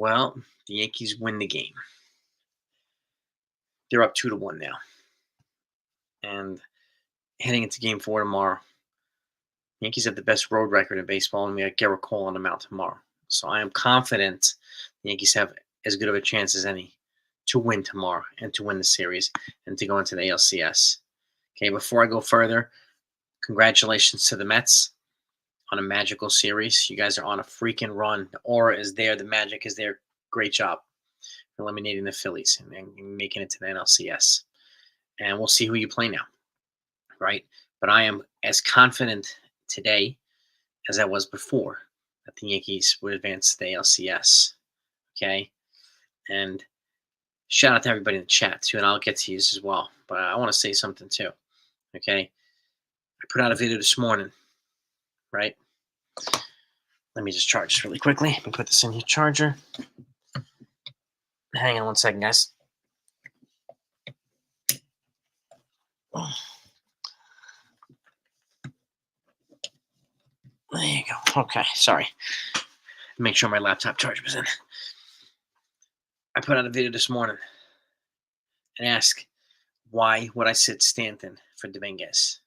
Well, the Yankees win the game. They're up 2-1 now. And heading into game 4 tomorrow, Yankees have the best road record in baseball, and we got Garrett Cole on the mound tomorrow. So I am confident the Yankees have as good of a chance as any to win tomorrow and to win the series and to go into the ALCS. Okay, before I go further, congratulations to the Mets on a magical series. You guys are on a freaking run. The aura is there. The magic is there. Great job eliminating the Phillies and making it to the NLCS. And we'll see who you play now, right? But I am as confident today as I was before that the Yankees would advance to the ALCS, okay? And shout out to everybody in the chat, too, and I'll get to you as well. But I want to say something, too, okay? I put out a video this morning, right? Let me just charge this really quickly. Let me put this in your charger. Hang on one second, guys. There you go. Okay, sorry. Make sure my laptop charger was in. I put out a video this morning and asked, why would I sit Stanton for Dominguez?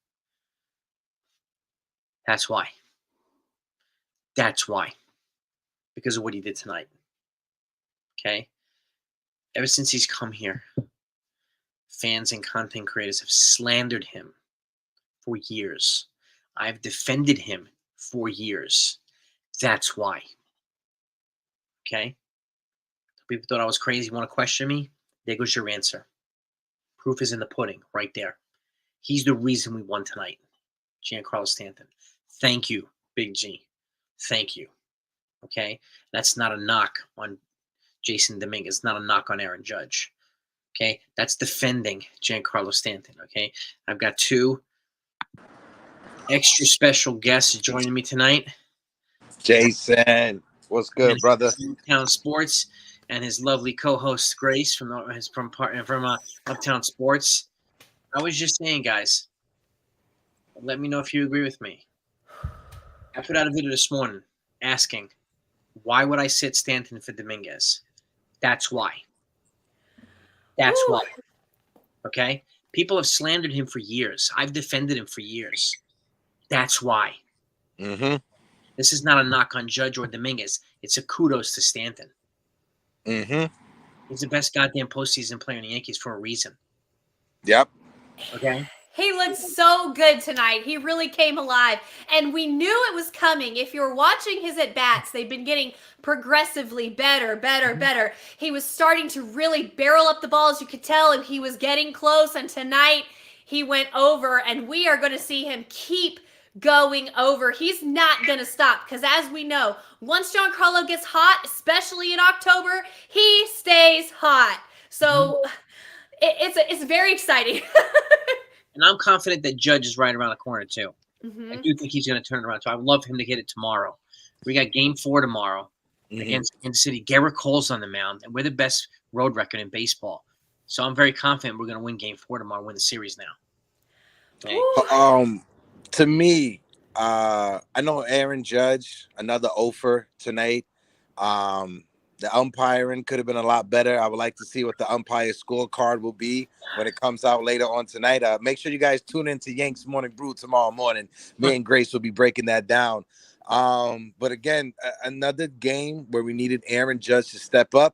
That's why. That's why. Because of what he did tonight. Okay? Ever since he's come here, fans and content creators have slandered him for years. I've defended him for years. That's why. Okay? People thought I was crazy. Want to question me? There goes your answer. Proof is in the pudding right there. He's the reason we won tonight. Giancarlo Stanton. Thank you, Big G. Thank you. Okay? That's not a knock on Jason Dominguez. Not a knock on Aaron Judge. Okay? That's defending Giancarlo Stanton. Okay? I've got two extra special guests joining me tonight. Jason, what's good, brother? Uptown Sports and his lovely co-host Grace from Uptown Sports. I was just saying, guys, let me know if you agree with me. I put out a video this morning asking, why would I sit Stanton for Dominguez? That's why. That's why. Okay? People have slandered him for years. I've defended him for years. That's why. Mm-hmm. This is not a knock on Judge or Dominguez. It's a kudos to Stanton. Mm-hmm. He's the best goddamn postseason player in the Yankees for a reason. Yep. Okay? He looked so good tonight. He really came alive. And we knew it was coming. If you're watching his at-bats, they've been getting progressively better. He was starting to really barrel up the ball, as you could tell, and he was getting close. And tonight, he went over, and we are going to see him keep going over. He's not going to stop because, as we know, once Giancarlo gets hot, especially in October, he stays hot. So it's very exciting. And I'm confident that Judge is right around the corner, too. Mm-hmm. I do think he's going to turn it around. So I would love him to get it tomorrow. We got game 4 tomorrow against Kansas City. Garrett Cole's on the mound, and we're the best road record in baseball. So I'm very confident we're going to win game 4 tomorrow, win the series now. Okay? To me, I know Aaron Judge, another offer tonight. The umpiring could have been a lot better. I would like to see what the umpire scorecard will be when it comes out later on tonight. Make sure you guys tune into Yanks Morning Brew tomorrow morning. Me and Grace will be breaking that down. But again, another game where we needed Aaron Judge to step up,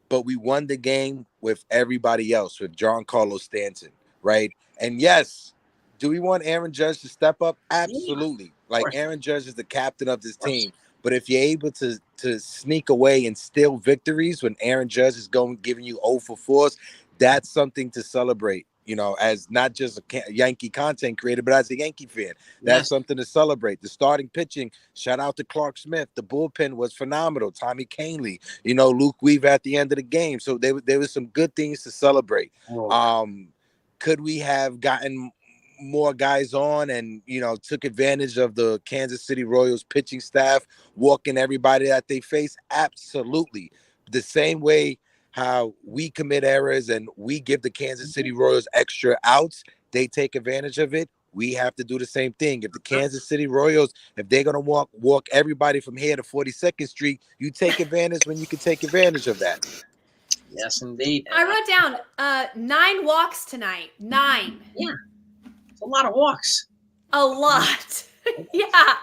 but we won the game with everybody else, with Giancarlo Stanton, right? And yes, do we want Aaron Judge to step up? Absolutely. Like, Aaron Judge is the captain of this team. But if you're able to sneak away and steal victories when Aaron Judge is giving you 0 for 4s, that's something to celebrate, you know, as not just a Yankee content creator, but as a Yankee fan. That's something to celebrate. The starting pitching, shout out to Clark Smith. The bullpen was phenomenal. Tommy Kahnle, you know, Luke Weaver at the end of the game. So there was some good things to celebrate. Could we have gotten more guys on and, you know, took advantage of the Kansas City Royals pitching staff, walking everybody that they face? Absolutely. The same way how we commit errors and we give the Kansas City Royals extra outs, they take advantage of it. we have to do the same thing. If the Kansas City Royals, if they're gonna walk everybody from here to 42nd Street, you take advantage when you can take advantage of that. Yes, indeed. I wrote down 9 walks tonight. 9. Yeah, it's a lot of walks. A lot. Yeah.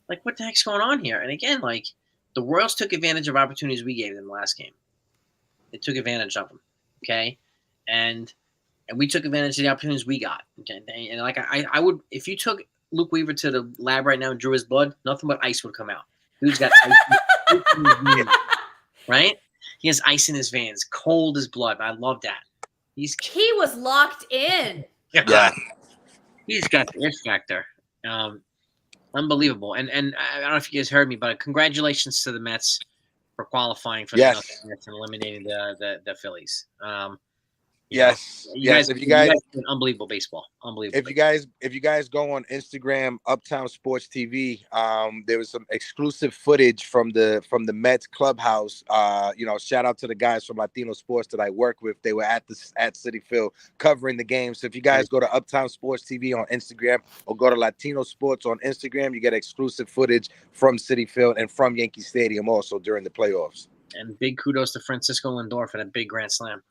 Like, what the heck's going on here? And again, like, the Royals took advantage of opportunities we gave them the last game. They took advantage of them, okay? And we took advantage of the opportunities we got. Okay? And like, I would, if you took Luke Weaver to the lab right now and drew his blood, nothing but ice would come out. Dude's got ice in his veins, right? He has ice in his veins, cold as blood. I love that. He was locked in. Yeah. He's got the it factor. Unbelievable. And I don't know if you guys heard me, but congratulations to the Mets for qualifying for the NLCS and eliminating the Phillies. Yes. If you guys unbelievable baseball. Unbelievable. If you guys go on Instagram, Uptown Sports TV, there was some exclusive footage from the Mets clubhouse. Shout out to the guys from Latino Sports that I work with. They were at Citi Field covering the game. So if you guys go to Uptown Sports TV on Instagram or go to Latino Sports on Instagram, you get exclusive footage from Citi Field and from Yankee Stadium also during the playoffs. And big kudos to Francisco Lindor for that big grand slam.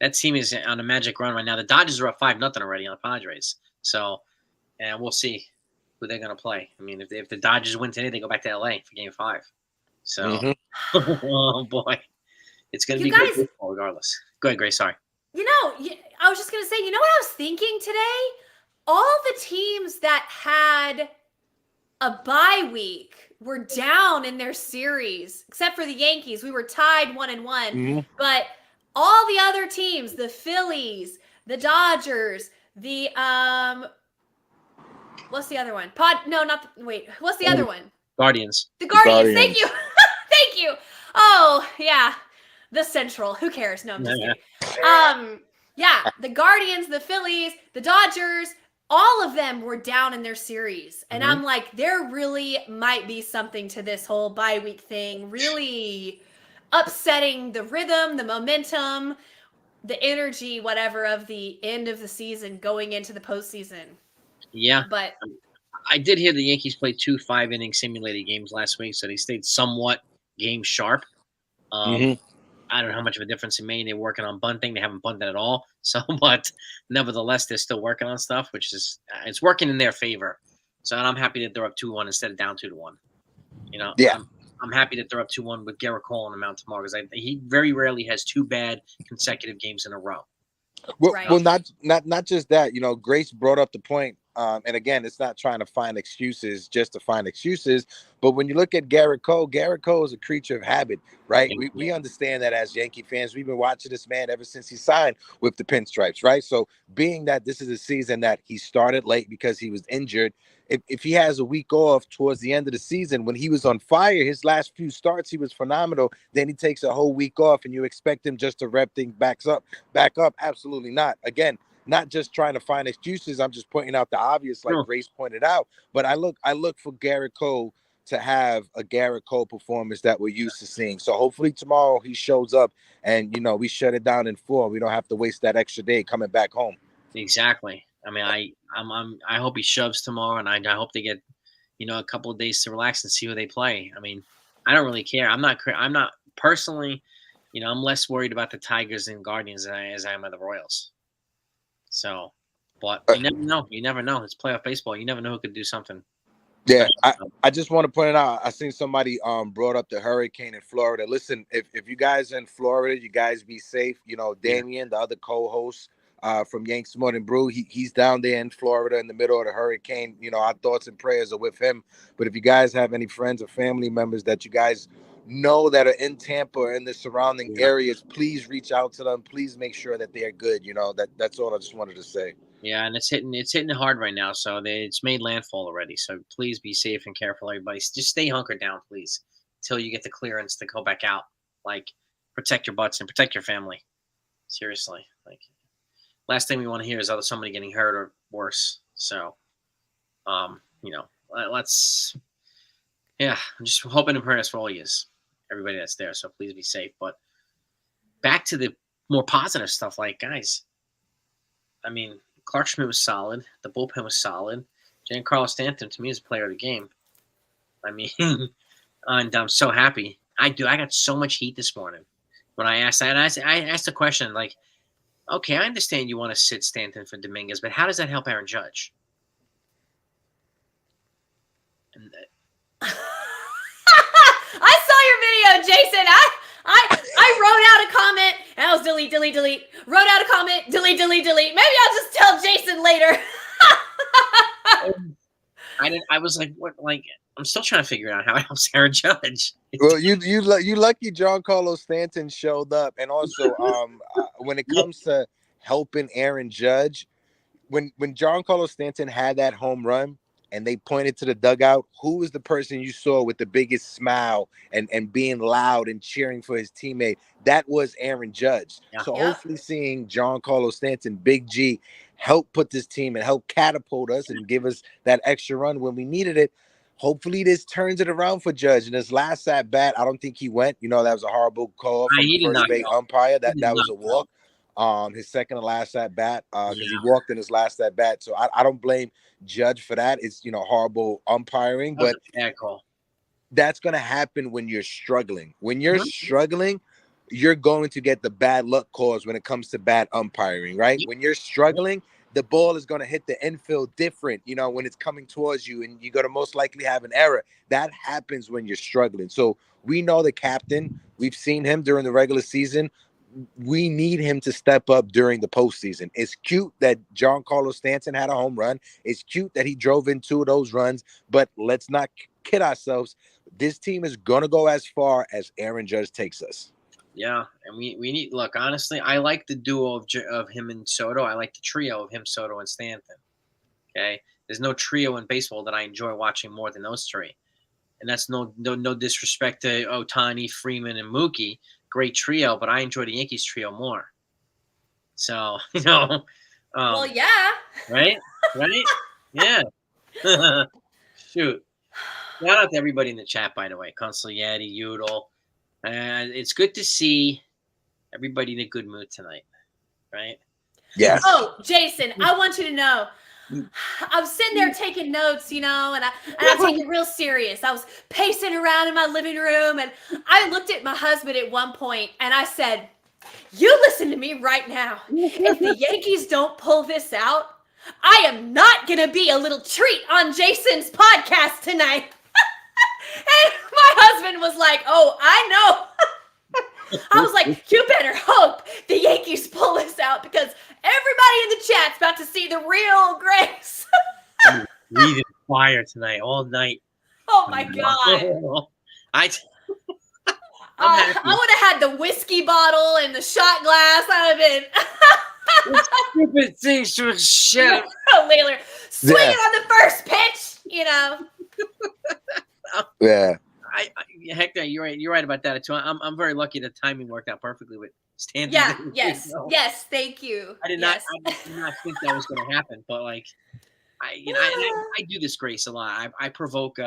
That team is on a magic run right now. The Dodgers are up 5-0 already on the Padres. So, and we'll see who they're going to play. I mean, if the Dodgers win today, they go back to LA for Game 5. So, oh boy, it's going to be good baseball regardless. Go ahead, Grace. Sorry. I was just going to say, what I was thinking today? All the teams that had a bye week were down in their series, except for the Yankees. We were tied 1-1, but all the other teams, the Phillies, the Dodgers, the what's the other one? What's the other one? Guardians. The Guardians. Thank you. Thank you. Oh, yeah. The Central. Who cares? No, I'm just kidding. The Guardians, the Phillies, the Dodgers, all of them were down in their series. And I'm like, there really might be something to this whole bye week thing, really upsetting the rhythm, the momentum, the energy, whatever, of the end of the season going into the postseason. Yeah. But I did hear the Yankees played 2 5-inning simulated games last week, so they stayed somewhat game sharp. I don't know how much of a difference it made. They're working on bunting. They haven't bunted at all. So, but nevertheless, they're still working on stuff, which is it's working in their favor. So, and I'm happy that they're up 2-1 instead of down 2-1. I'm happy that they're up 2-1 with Garrett Cole on the mound tomorrow because he very rarely has 2 bad consecutive games in a row. Well, not just that. Grace brought up the point. And again, it's not trying to find excuses just to find excuses. But when you look at Garrett Cole is a creature of habit, right? We understand that as Yankee fans. We've been watching this man ever since he signed with the Pinstripes, right? So being that this is a season that he started late because he was injured, if he has a week off towards the end of the season, when he was on fire, his last few starts, he was phenomenal. Then he takes a whole week off and you expect him just to rev things back up. Absolutely not. Again, not just trying to find excuses. I'm just pointing out the obvious, like Grace pointed out. But I look for Garrett Cole to have a Garrett Cole performance that we're used to seeing. So hopefully tomorrow he shows up and, we shut it down in 4. We don't have to waste that extra day coming back home. Exactly. I mean, I hope he shoves tomorrow, and I hope they get, a couple of days to relax and see who they play. I mean, I don't really care. I'm not personally, I'm less worried about the Tigers and Guardians as I am of the Royals. So, but you never know. You never know. It's playoff baseball. You never know who could do something. Yeah, I just want to point it out. I seen somebody brought up the hurricane in Florida. Listen, if you guys are in Florida, you guys be safe. Damian, the other co-host from Yanks Morning Brew, he's down there in Florida in the middle of the hurricane. Our thoughts and prayers are with him. But if you guys have any friends or family members that you guys know that are in Tampa or in the surrounding areas, please reach out to them. Please make sure that they're good. That's all I just wanted to say. Yeah, and it's hitting hard right now. So it's made landfall already. So please be safe and careful, everybody. Just stay hunkered down, please, until you get the clearance to go back out. Like, protect your butts and protect your family. Seriously, last thing we want to hear is somebody getting hurt or worse. So, let's. Yeah, I'm just hoping and praying for all you, everybody that's there. So please be safe. But back to the more positive stuff, guys, I mean, Clark Schmidt was solid. The bullpen was solid. Giancarlo Stanton, to me, is a player of the game. I mean, and I'm so happy. I got so much heat this morning when I asked that. I asked the question, like, okay, I understand you want to sit Stanton for Dominguez, but how does that help Aaron Judge? And I saw your video, Jason. I wrote out a comment and I was delete. Wrote out a comment, delete. Maybe I'll just tell Jason later. I was like, what? Like, I'm still trying to figure out how it helps Aaron Judge. Well, you lucky Giancarlo Stanton showed up, and also when it comes to helping Aaron Judge, when Giancarlo Stanton had that home run and they pointed to the dugout, who was the person you saw with the biggest smile and being loud and cheering for his teammate? That was Aaron Judge. Yeah. So hopefully seeing Giancarlo Stanton, Big G, help put this team and help catapult us and give us that extra run when we needed it. Hopefully this turns it around for Judge. And his last at bat, I don't think he went. You know, that was a horrible call from the first base umpire. That was a walk. His second to last at bat, because he walked in his last at bat. So I don't blame Judge for that. It's horrible umpiring, but bad call. That's gonna happen when you're struggling. When you're struggling, you're going to get the bad luck calls when it comes to bad umpiring, right? When you're struggling, the ball is going to hit the infield different, when it's coming towards you, and you're going to most likely have an error. That happens when you're struggling. So we know the captain. We've seen him during the regular season. We need him to step up during the postseason. It's cute that Giancarlo Stanton had a home run. It's cute that he drove in 2 of those runs, but let's not kid ourselves. This team is going to go as far as Aaron Judge takes us. Yeah, and we need, look, honestly, I like the duo of him and Soto. I like the trio of him, Soto, and Stanton. Okay? There's no trio in baseball that I enjoy watching more than those three. And that's no disrespect to Ohtani, Freeman, and Mookie. Great trio, but I enjoy the Yankees trio more. So, well, yeah. Right? Yeah. Shoot. Shout out to everybody in the chat, by the way. Consigliere, Udall. It's good to see everybody in a good mood tonight, right? Yes. Oh, Jason, I want you to know, I was sitting there taking notes, and I take it real serious. I was pacing around in my living room, and I looked at my husband at one point, and I said, "You listen to me right now. If the Yankees don't pull this out, I am not going to be a little treat on Jason's podcast tonight." And my husband was like, "Oh, I know." I was like, "You better hope the Yankees pull this out, because everybody in the chat's about to see the real Grace." Breathing fire tonight, all night. Oh my God. I would have had the whiskey bottle and the shot glass. I would have been stupid things to shit. Layler, swinging on the first pitch, Yeah. Hector, you're right. You're right about that too. I'm very lucky the timing worked out perfectly with Stanton. Yeah. Yes. Thank you. I did not think that was going to happen, but I do this, Grace, a lot. I provoke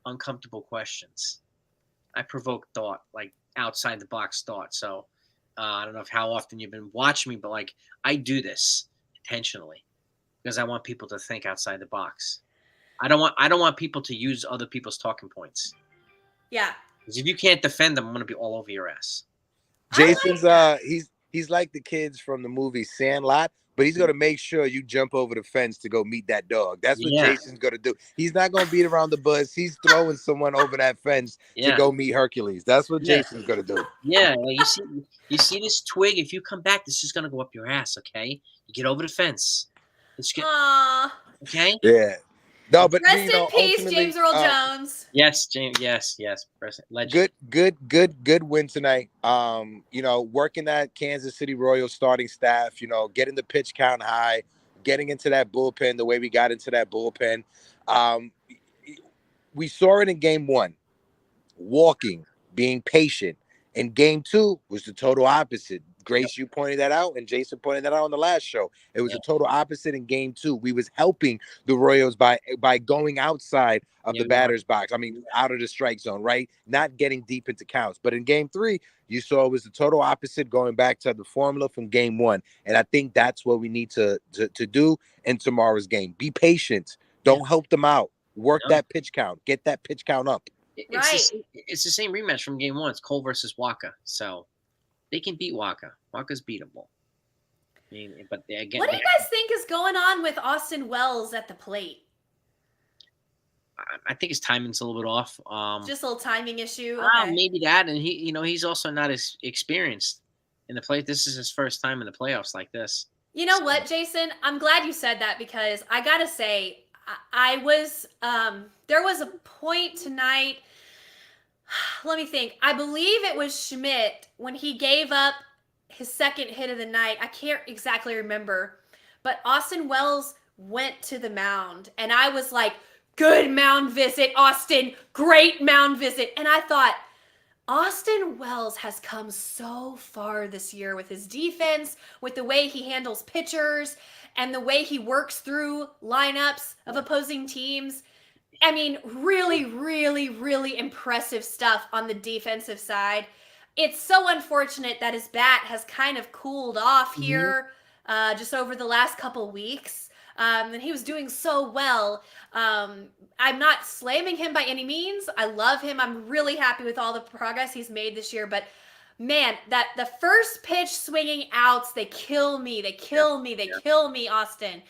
uncomfortable questions. I provoke thought, like outside the box thought. So I don't know how often you've been watching me, but I do this intentionally because I want people to think outside the box. I don't want people to use other people's talking points. Yeah. Because if you can't defend them, I'm gonna be all over your ass. Jason's he's like the kids from the movie Sandlot, but he's gonna make sure you jump over the fence to go meet that dog. That's what Jason's gonna do. He's not gonna beat around the bush. He's throwing someone over that fence to go meet Hercules. That's what Jason's gonna do. Yeah, you see this twig. If you come back, this is gonna go up your ass. Okay, you get over the fence. Okay. Yeah. No, but rest in peace, James Earl Jones. Yes, James. Yes. Legend. Good win tonight. Working that Kansas City Royals starting staff. Getting the pitch count high, getting into that bullpen the way we got into that bullpen. We saw it in game 1, walking, being patient. And game 2 was the total opposite. Grace, you pointed that out, and Jason pointed that out on the last show. It was a total opposite in game 2. We was helping the Royals by going outside of the batter's box. I mean, out of the strike zone, right? Not getting deep into counts. But in game 3, you saw it was the total opposite, going back to the formula from game 1. And I think that's what we need to do in tomorrow's game. Be patient. Don't help them out. Work that pitch count. Get that pitch count up. It's the same rematch from game 1. It's Cole versus Waka. So they can beat Waka. Waka's beatable. I mean, but again, what do you guys think is going on with Austin Wells at the plate? I think his timing's a little bit off. Just a little timing issue. Okay. Maybe that, and he's also not as experienced in the play. This is his first time in the playoffs like this. You know what, Jason? I'm glad you said that, because I gotta say, I was there was a point tonight. Let me think. I believe it was Schmidt when he gave up his second hit of the night. I can't exactly remember, but Austin Wells went to the mound, and I was like, good mound visit, Austin. Great mound visit. And I thought, Austin Wells has come so far this year with his defense, with the way he handles pitchers, and the way he works through lineups of opposing teams. I mean, really, really, really impressive stuff on the defensive side. It's so unfortunate that his bat has kind of cooled off here just over the last couple weeks. And he was doing so well. I'm not slamming him by any means. I love him. I'm really happy with all the progress he's made this year. But man, that the first pitch swinging outs, they kill me. They kill me. They kill me, Austin.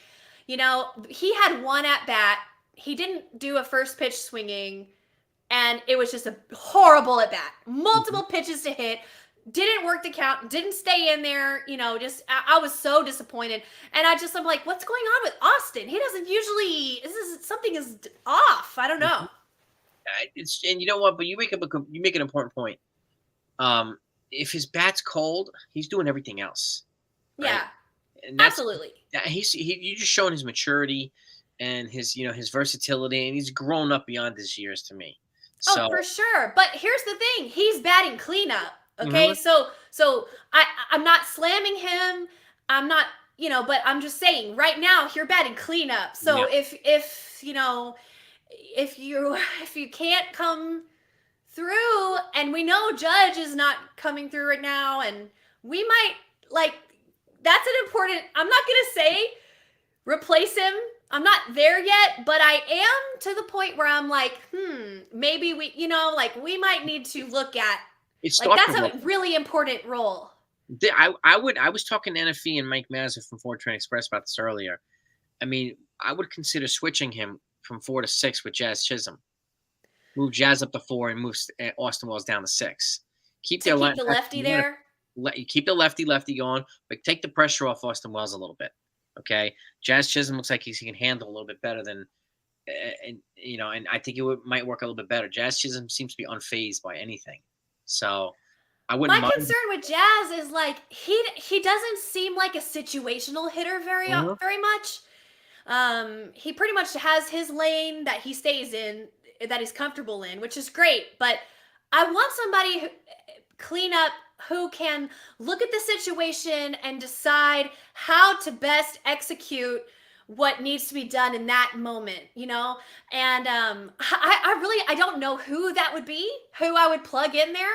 You know, he had one at bat. He didn't do a first pitch swinging, and it was just a horrible at bat. Multiple pitches to hit. Didn't work the count, didn't stay in there, you know, just, I was so disappointed. And I'm like, what's going on with Austin? He doesn't usually, something is off. I don't know. And you know what, but you make an important point. If his bat's cold, he's doing everything else. Right? Yeah, and absolutely. You're just showing his maturity and his versatility, and he's grown up beyond his years to me. So, for sure. But here's the thing. He's batting cleanup. Okay, so I'm not slamming him. I'm not, but I'm just saying right now you're batting cleanup. So if you can't come through, and we know Judge is not coming through right now, and we might that's an important. I'm not gonna say replace him. I'm not there yet, but I am to the point where I'm like, maybe we might need to look at. That's a really important role. I was talking to NFE and Mike Mazza from Ford Train Express about this earlier. I mean, I would consider switching him from 4 to 6 with Jazz Chisholm. Move Jazz up to 4 and move Austin Wells down to 6. Keep the lefty there. Keep the lefty going, but take the pressure off Austin Wells a little bit. Okay, Jazz Chisholm looks like he can handle a little bit better than, and I think it might work a little bit better. Jazz Chisholm seems to be unfazed by anything. So I wouldn't mind. My concern with Jazz is he doesn't seem like a situational hitter very much. He pretty much has his lane that he stays in, that he's comfortable in, which is great. But I want somebody who can look at the situation and decide how to best execute what needs to be done in that moment, and I don't know who that would be, who I would plug in there.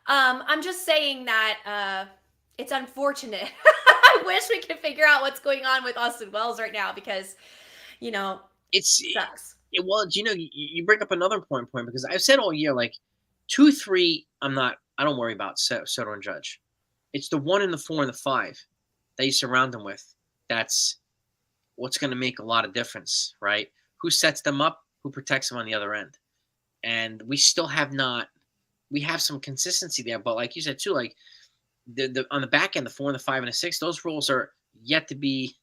I'm just saying that it's unfortunate. I wish we could figure out what's going on with Austin Wells right now, because it sucks. Well, you bring up another important point, because I've said all year, 2-3, I don't worry about Soto and Judge. It's the 1 and the 4 and the 5 that you surround them with. That's what's going to make a lot of difference, right? Who sets them up, who protects them on the other end. And we still have not – we have some consistency there. But like you said, too, the on the back end, the 4 and the 5 and the 6, those roles are yet to be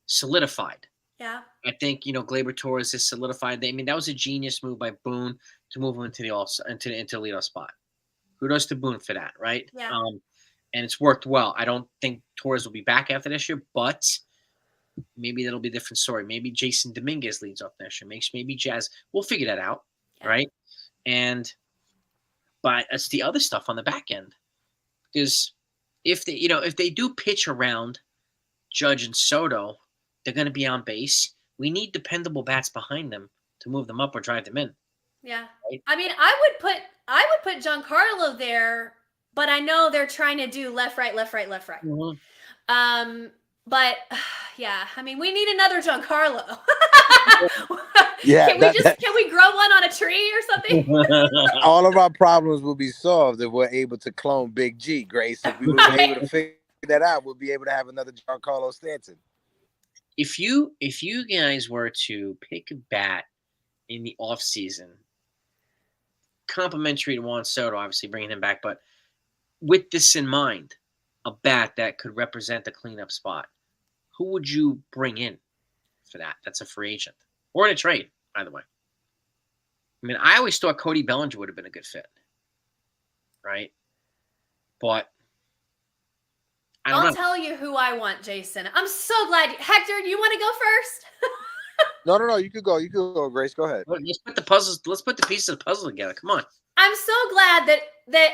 solidified. Yeah. I think, Gleyber Torres is solidified. That was a genius move by Boone to move him into the leadoff spot. Kudos to Boone for that, right? Yeah. And it's worked well. I don't think Torres will be back after this year, but maybe that'll be a different story. Maybe Jason Dominguez leads off next year. Maybe Jazz. We'll figure that out, right? But it's the other stuff on the back end, because if they do pitch around Judge and Soto, they're going to be on base. We need dependable bats behind them to move them up or drive them in. Yeah. Right? I mean, I would put Giancarlo there, but I know they're trying to do left, right, left, right, left, right. Mm-hmm. But yeah, I mean, we need another Giancarlo. Yeah, can we grow one on a tree or something? all of our problems will be solved if we're able to clone Big G, Grace. If we were able to figure that out, we'll be able to have another Giancarlo Stanton. If you guys were to pick a bat in the offseason, complimentary to Juan Soto, obviously bringing him back, but with this in mind, a bat that could represent the cleanup spot, who would you bring in for that? That's a free agent or in a trade, by the way. I mean, I always thought Cody Bellinger would have been a good fit, right? But I'll tell you who I want, Jason. I'm so glad. Hector, do you want to go first? No. You could go, Grace. Go ahead. Let's put the pieces of the puzzle together. Come on. I'm so glad that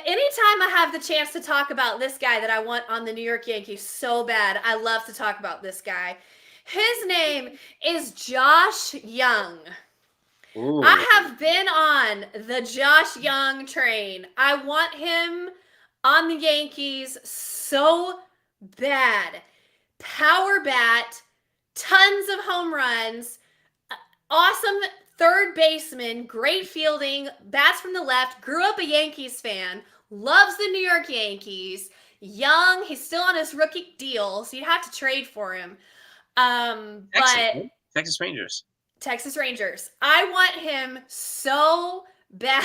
anytime I have the chance to talk about this guy that I want on the New York Yankees so bad, I love to talk about this guy. His name is Josh Young. Ooh. I have been on the Josh Young train. I want him on the Yankees so bad. Power bat, tons of home runs, awesome third baseman, great fielding, bats from the left, grew up a Yankees fan, loves the New York Yankees, young, he's still on his rookie deal, so you'd have to trade for him. Texas Rangers. Texas Rangers. I want him so bad.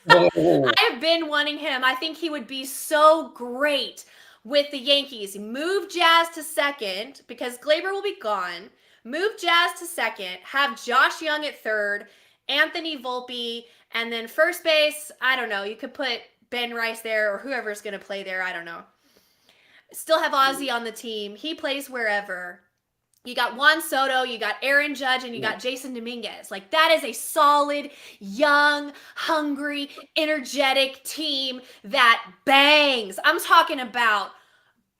Oh. I have been wanting him. I think he would be so great with the Yankees. Move Jazz to second because Glaber will be gone. Move Jazz to second. Have Josh Young at third. Anthony Volpe. And then first base, I don't know. You could put Ben Rice there or whoever's going to play there. I don't know. Still have Ozzy on the team. He plays wherever. You got Juan Soto, you got Aaron Judge, and you got Jason Dominguez. Like, that is a solid, young, hungry, energetic team that bangs. I'm talking about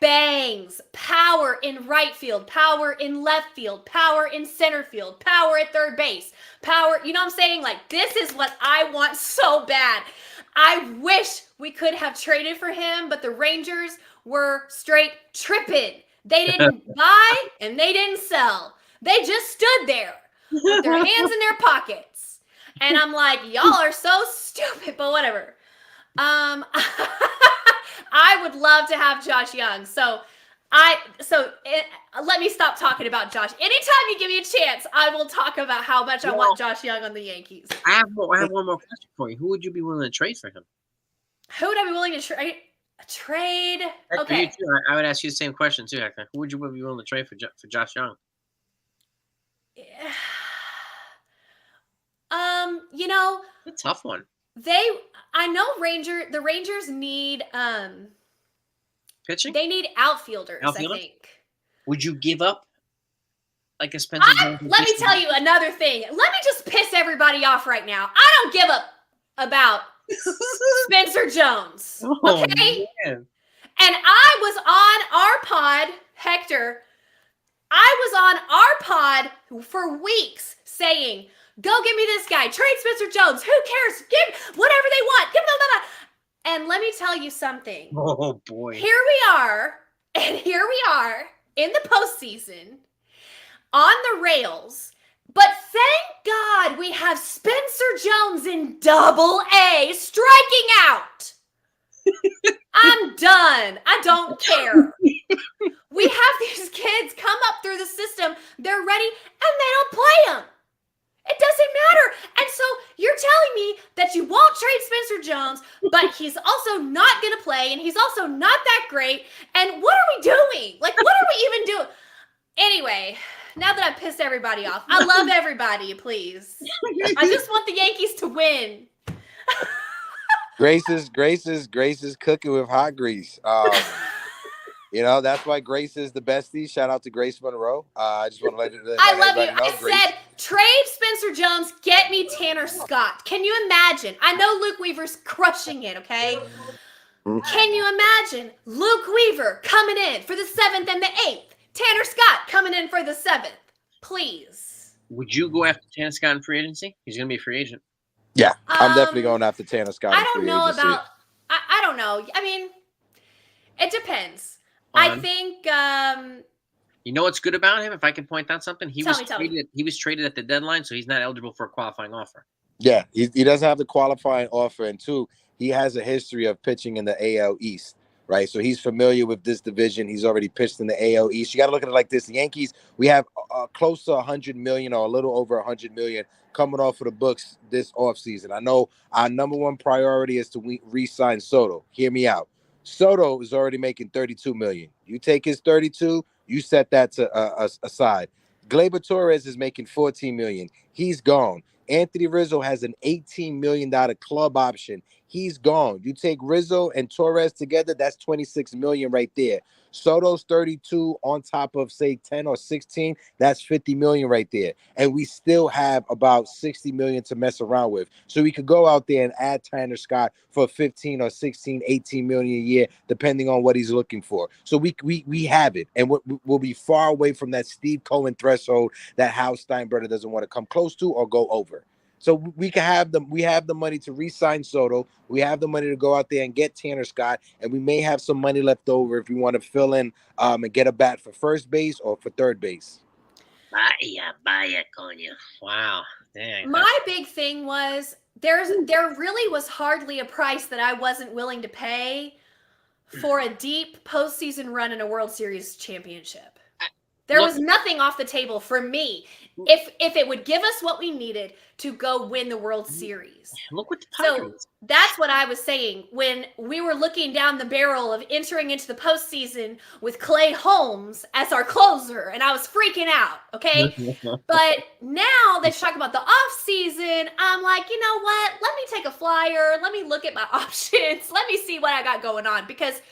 bangs. Power in right field, power in left field, power in center field, power at third base, power, you know what I'm saying? Like, this is what I want so bad. I wish we could have traded for him, but the Rangers were straight tripping. They didn't buy and they didn't sell. They just stood there with their hands in their pockets. And I'm like, y'all are so stupid, but whatever. I would love to have Josh Young. Let me stop talking about Josh. Anytime you give me a chance, I will talk about how much I want Josh Young on the Yankees. I have one more question for you. Who would you be willing to trade for him? Who would I be willing to trade? Trade. Hector, Okay. you too. I would ask you the same question too, Hector. Who would you be willing to trade for Josh Young? You know, It's a tough one. I know the Rangers need Pitching? they need outfielders, Outfielder? I think. Would you give up like a Spencer Jones? Let me tell you another thing. Let me just piss everybody off right now. I don't give up about Spencer Jones. Okay? Man. And I was on our pod, Hector. I was on our pod for weeks saying, go give me this guy. Trade Spencer Jones. Who cares? Give whatever they want. Give them. And let me tell you something. Oh, boy. Here we are in the postseason on the rails. But thank God we have Spencer Jones in Double-A striking out. I'm done. I don't care. We have these kids come up through the system. They're ready, and they don't play them. It doesn't matter. And so you're telling me that you won't trade Spencer Jones, but he's also not going to play, and he's also not that great. And what are we doing? Like, what are we even doing? Anyway, now that I've pissed everybody off, I love everybody, please. I just want the Yankees to win. Grace is cooking with hot grease. That's why Grace is the bestie. Shout out to Grace Monroe. I just want to let I love you. know. I said, trade Spencer Jones, get me Tanner Scott. Can you imagine? I know Luke Weaver's crushing it, okay? Can you imagine Luke Weaver coming in for the 7th and the 8th? Tanner Scott coming in for the 7th. Please. Would you go after Tanner Scott in free agency? He's going to be a free agent. Yeah, I'm definitely going after Tanner Scott I in don't free know agency. about. I don't know. I mean, it depends. I think. You know what's good about him? If I can point out something, he was Tell me. traded at the deadline, so he's not eligible for a qualifying offer. Yeah, he doesn't have the qualifying offer, and two, he has a history of pitching in the AL East, right? So he's familiar with this division. He's already pitched in the AL East. You got to look at it like this: the Yankees, we have close to 100 million or a little over 100 million coming off of the books this offseason. I know our number one priority is to re-sign Soto. Hear me out. Soto is already making 32 million. You take his 32, you set that to aside. Gleyber Torres is making 14 million. He's gone. Anthony Rizzo has an $18 million club option. He's gone. You take Rizzo and Torres together, that's 26 million right there. Soto's 32 on top of say 10 or 16, that's 50 million right there. And we still have about 60 million to mess around with. So we could go out there and add Tanner Scott for 15 or 16, 18 million a year, depending on what he's looking for. So we have it. And we'll be far away from that Steve Cohen threshold that Hal Steinbrenner doesn't want to come close to or go over. So we can have them. We have the money to re-sign Soto. We have the money to go out there and get Tanner Scott, and we may have some money left over if we want to fill in and get a bat for first base or for third base. Vaya, coño. Wow. Dang. My big thing was there really was hardly a price that I wasn't willing to pay for a deep postseason run in a World Series championship. There was nothing off the table for me if it would give us what we needed to go win the World Series. Look what the Padres. So that's what I was saying when we were looking down the barrel of entering into the postseason with Clay Holmes as our closer, and I was freaking out, okay? But now that you talk about the offseason, I'm like, you know what? Let me take a flyer. Let me look at my options. Let me see what I got going on because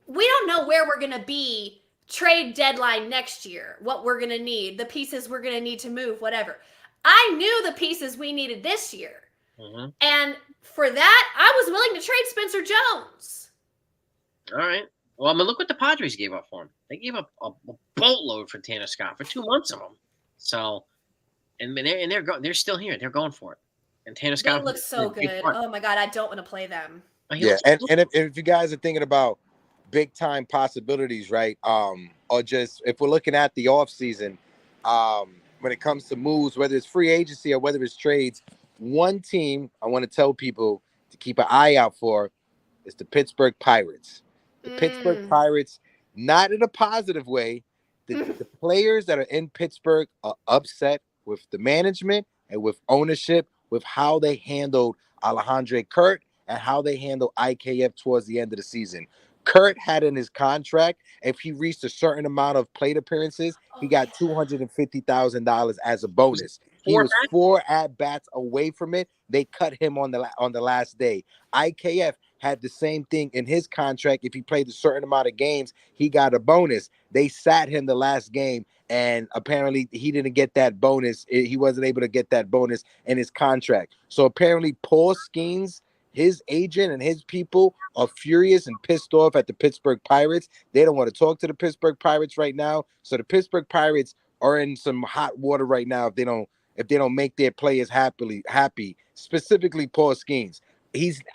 we don't know where we're going to be trade deadline next year, what we're going to need, the pieces we're going to need to move, whatever. I knew the pieces we needed this year. Mm-hmm. And for that, I was willing to trade Spencer Jones. All right. Well, I mean, look what the Padres gave up for him. They gave up a boatload for Tanner Scott for 2 months of him. So, and they're still here. They're going for it. And Tanner Scott looks so good. Oh my God, I don't want to play them. Yeah, and if you guys are thinking about big time possibilities, right? Or just if we're looking at the off season, when it comes to moves, whether it's free agency or whether it's trades, one team I want to tell people to keep an eye out for is the Pittsburgh Pirates. The Pittsburgh Pirates, not in a positive way. The players that are in Pittsburgh are upset with the management and with ownership, with how they handled Alejandro Kirk and how they handled IKF towards the end of the season. Kurt had in his contract, if he reached a certain amount of plate appearances, he got $250,000 as a bonus. He was 4 at-bats away from it. They cut him on the last day. IKF had the same thing in his contract. If he played a certain amount of games, he got a bonus. They sat him the last game, and apparently he didn't get that bonus. He wasn't able to get that bonus in his contract. So apparently Paul Skeens, his agent and his people are furious and pissed off at the Pittsburgh Pirates. They don't want to talk to the Pittsburgh Pirates right now. So the Pittsburgh Pirates are in some hot water right now if they don't make their players happy, specifically Paul Skeens.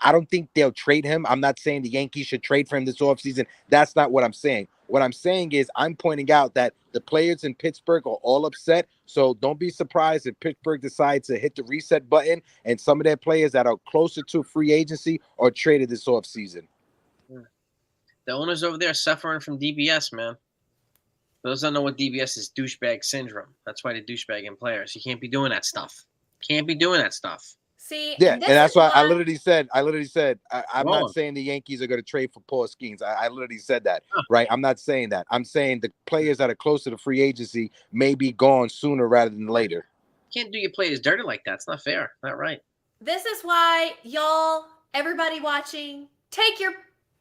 I don't think they'll trade him. I'm not saying the Yankees should trade for him this offseason. That's not what I'm saying. What I'm saying is I'm pointing out that the players in Pittsburgh are all upset. So don't be surprised if Pittsburgh decides to hit the reset button and some of their players that are closer to free agency are traded this offseason. The owners over there are suffering from DBS, man. Those don't know what DBS is, douchebag syndrome. That's why they douchebag in players. You can't be doing that stuff. Can't be doing that stuff. See, yeah, and that's why I literally said, I'm not saying the Yankees are going to trade for Paul Skeens. I literally said that, right? I'm not saying that. I'm saying the players that are closer to free agency may be gone sooner rather than later. You can't do your players dirty like that. It's not fair. Not right. This is why, y'all, everybody watching, take your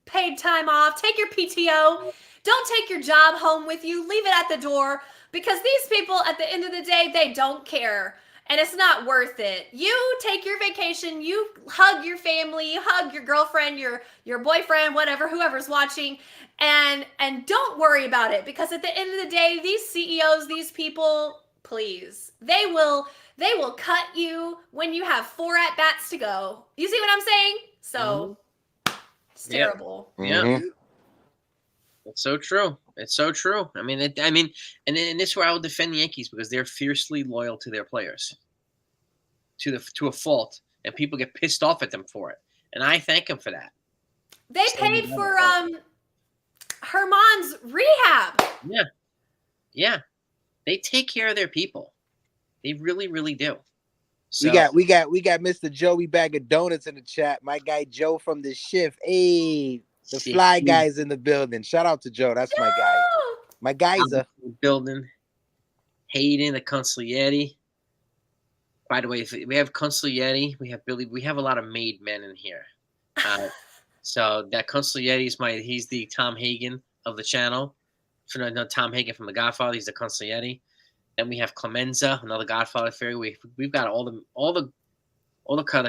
paid time off, take your PTO. Don't take your job home with you. Leave it at the door because these people, at the end of the day, they don't care. and it's not worth it. You take your vacation, you hug your family, you hug your girlfriend, your boyfriend, whatever, whoever's watching, and don't worry about it, because at the end of the day, these CEOs, these people, please, they will cut you when you have 4 at-bats to go. You see what I'm saying? So it's terrible. Yeah. Mm-hmm. It's so true. It's so true. I mean, and this is where I will defend the Yankees, because they're fiercely loyal to their players, to a fault, and people get pissed off at them for it, and I thank them for that. They paid for Herman's rehab. Yeah, they take care of their people. They really, really do. So, We got Mr. Joey Bag of Donuts in the chat. My guy Joe from the shift. Hey, the fly guy's in the building. Shout out to Joe. That's my guy. My geyser. Building. Hayden, the consigliere. By the way, if we have consigliere, we have Billy. We have a lot of made men in here. So that consigliere is he's the Tom Hagen of the channel. No, Tom Hagen from The Godfather. He's the consigliere. Then we have Clemenza, another Godfather fairy. We've got all the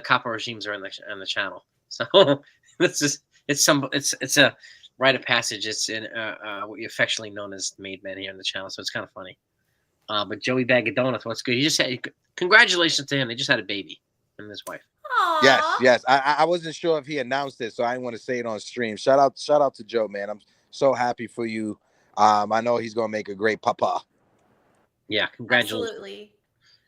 copper regimes are in the channel. So it's a rite of passage. It's in what you affectionately known as made men here in the channel. So it's kind of funny. But Joey Bag of Donuts, what's good? He just had congratulations to him. They just had a baby, him and his wife. Aww. Yes. I wasn't sure if he announced it, so I didn't want to say it on stream. Shout out to Joe, man. I'm so happy for you. I know he's gonna make a great papa. Yeah, congratulations. Absolutely.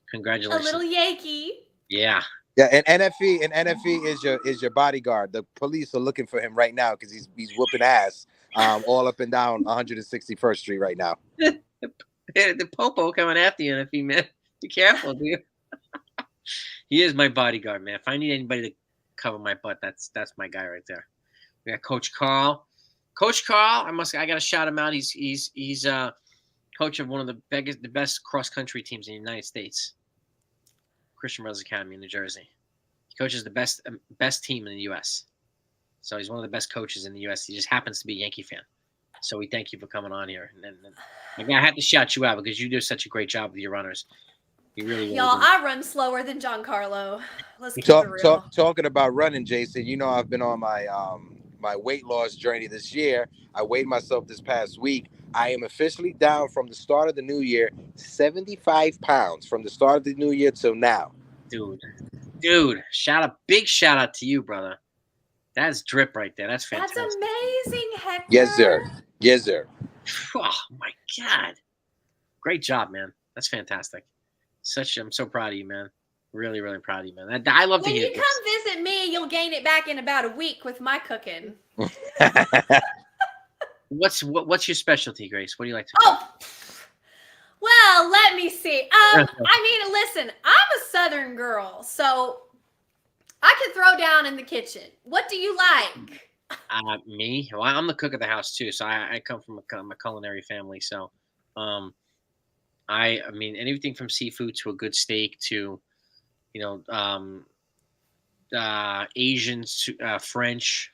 Congratulations. A little Yankee. Yeah. Yeah, and NFE is your bodyguard. The police are looking for him right now because he's whooping ass all up and down 161st Street right now. The popo coming after you, NFE, man. Be careful, dude. He is my bodyguard, man. If I need anybody to cover my butt, that's my guy right there. We got Coach Carl. Coach Carl, I gotta shout him out. He's coach of one of the best cross country teams in the United States, Christian Brothers Academy in New Jersey. He coaches the best team in the U.S. So he's one of the best coaches in the U.S. He just happens to be a Yankee fan. So we thank you for coming on here. And I had to shout you out because you do such a great job with your runners. You really do. Y'all, I run slower than Giancarlo. Let's keep it real. Talking about running, Jason, you know I've been on my my weight loss journey this year. I weighed myself this past week. I am officially down from the start of the new year, 75 pounds from the start of the new year till now. Dude, big shout out to you, brother. That's drip right there. That's fantastic. That's amazing, Hector. Yes, sir. Oh my God. Great job, man. That's fantastic. I'm so proud of you, man. Really, really proud of you, man. I love to hear When you come visit me, you'll gain it back in about a week with my cooking. What's your specialty, Grace? What do you like to cook? Oh, well, let me see. I mean, listen, I'm a Southern girl, so I can throw down in the kitchen. What do you like? Me? Well, I'm the cook of the house too, so I come from a culinary family. So, I mean, anything from seafood to a good steak to, Asian to French.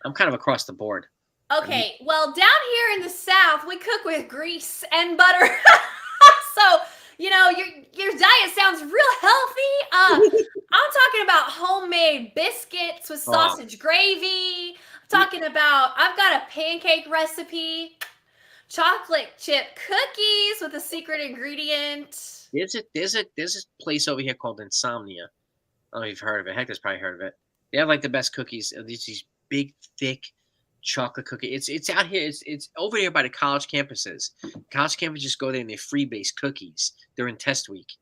I'm kind of across the board. Okay, well, down here in the South, we cook with grease and butter. So, your diet sounds real healthy. I'm talking about homemade biscuits with sausage gravy. I'm talking about, I've got a pancake recipe, chocolate chip cookies with a secret ingredient. There's a place over here called Insomnia. I don't know if you've heard of it. Hector's probably heard of it. They have like the best cookies. These big, thick chocolate cookie. It's out here. It's over here by the college campuses. College campuses just go there and they freebase cookies during test week,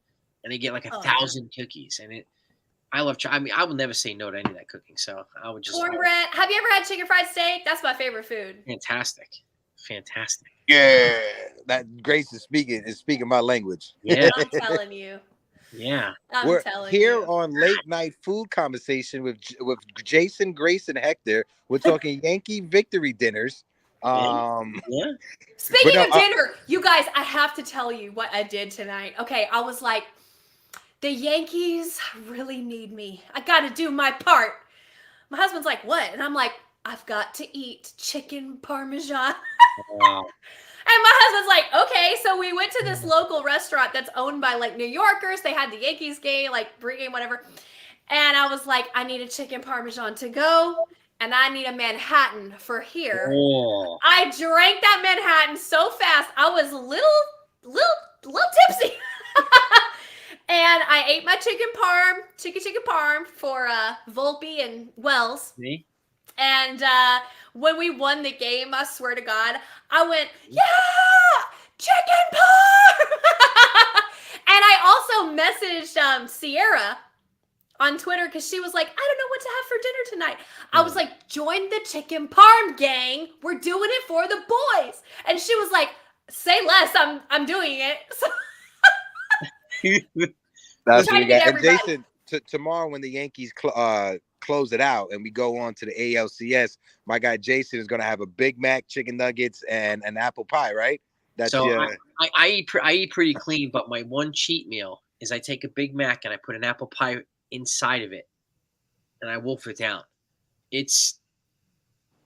and they get like 1,000 cookies. And I love. I mean, I will never say no to any of that cooking. So I would just cornbread. Have you ever had chicken fried steak? That's my favorite food. Fantastic. Yeah, that Grace is speaking my language. Yeah, I'm telling you. Yeah, we're here on Late Night Food Conversation with Jason, Grace, and Hector. We're talking Yankee victory dinners. Yeah. Speaking of dinner, you guys, I have to tell you what I did tonight. Okay, I was like, the Yankees really need me. I got to do my part. My husband's like, what? And I'm like, I've got to eat chicken parmesan. Wow. And my husband's like, okay. So we went to this local restaurant that's owned by like New Yorkers. They had the Yankees game, like pregame, whatever. And I was like, I need a chicken parmesan to go, and I need a Manhattan for here. Oh. I drank that Manhattan so fast, I was little tipsy. And I ate my chicken parm for Volpe and Wells. Me? And when we won the game, I swear to God, I went, yeah, chicken parm. And I also messaged Sierra on Twitter because she was like, I don't know what to have for dinner tonight. I was like, join the chicken parm gang. We're doing it for the boys. And she was like, say less. I'm doing it. So That's what trying we to get got. And everybody. Jason, tomorrow when the Yankees close it out and we go on to the ALCS, my guy Jason is going to have a Big Mac, chicken nuggets, and an apple pie, right? That's So I eat pretty clean, but my one cheat meal is I take a Big Mac and I put an apple pie inside of it, and I wolf it down. It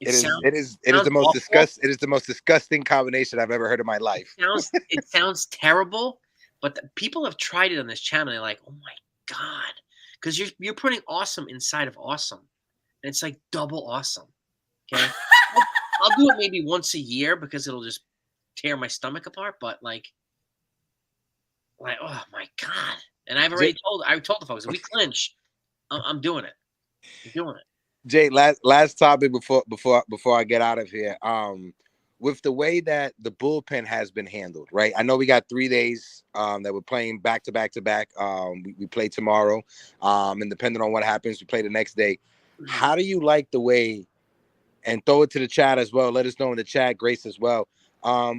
is the most disgusting combination I've ever heard in my life. It sounds terrible, but people have tried it on this channel. They're like, oh my God, because you're putting awesome inside of awesome, and it's like double awesome. Okay, I'll do it maybe once a year because it'll just tear my stomach apart. But like, oh my God! And I've already told the folks, if we clinch, I'm doing it. I'm doing it. Jay, last topic before I get out of here. With the way that the bullpen has been handled, right? I know we got 3 days that we're playing back to back to back. We play tomorrow, and depending on what happens, we play the next day. Mm-hmm. How do you like the way? And throw it to the chat as well. Let us know in the chat, Grace as well. What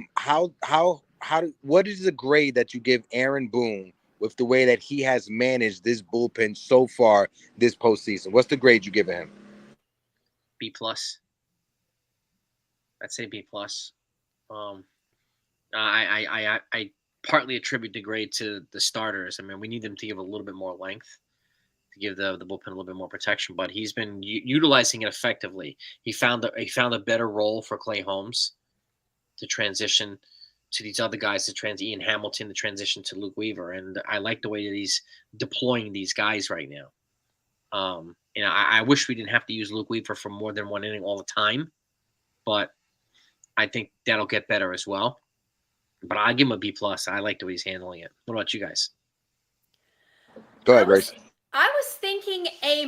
is the grade that you give Aaron Boone with the way that he has managed this bullpen so far this postseason? What's the grade you give him? B+. I'd say B+. I partly attribute the grade to the starters. I mean, we need them to give a little bit more length, to give the bullpen a little bit more protection, but he's been utilizing it effectively. He found a better role for Clay Holmes to transition to these other guys, Ian Hamilton, to transition to Luke Weaver, and I like the way that he's deploying these guys right now. I wish we didn't have to use Luke Weaver for more than one inning all the time, but I think that'll get better as well. But I give him a B+. I like the way he's handling it. What about you guys? Go ahead, Grace. I was thinking A-.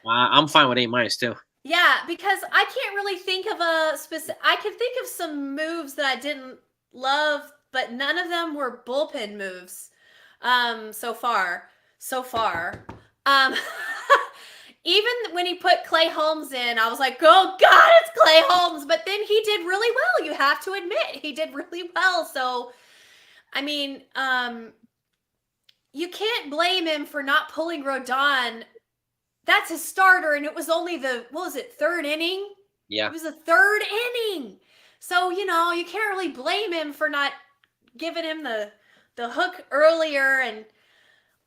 I'm fine with A- too. Yeah, because I can't really think of a specific. I can think of some moves that I didn't love, but none of them were bullpen moves. So far. Even when he put Clay Holmes in, I was like, oh God, it's Clay Holmes. But then he did really well. You have to admit, he did really well. So, I mean, you can't blame him for not pulling Rodon. That's his starter, and it was only third inning? Yeah. It was the third inning. So, you can't really blame him for not giving him the hook earlier. And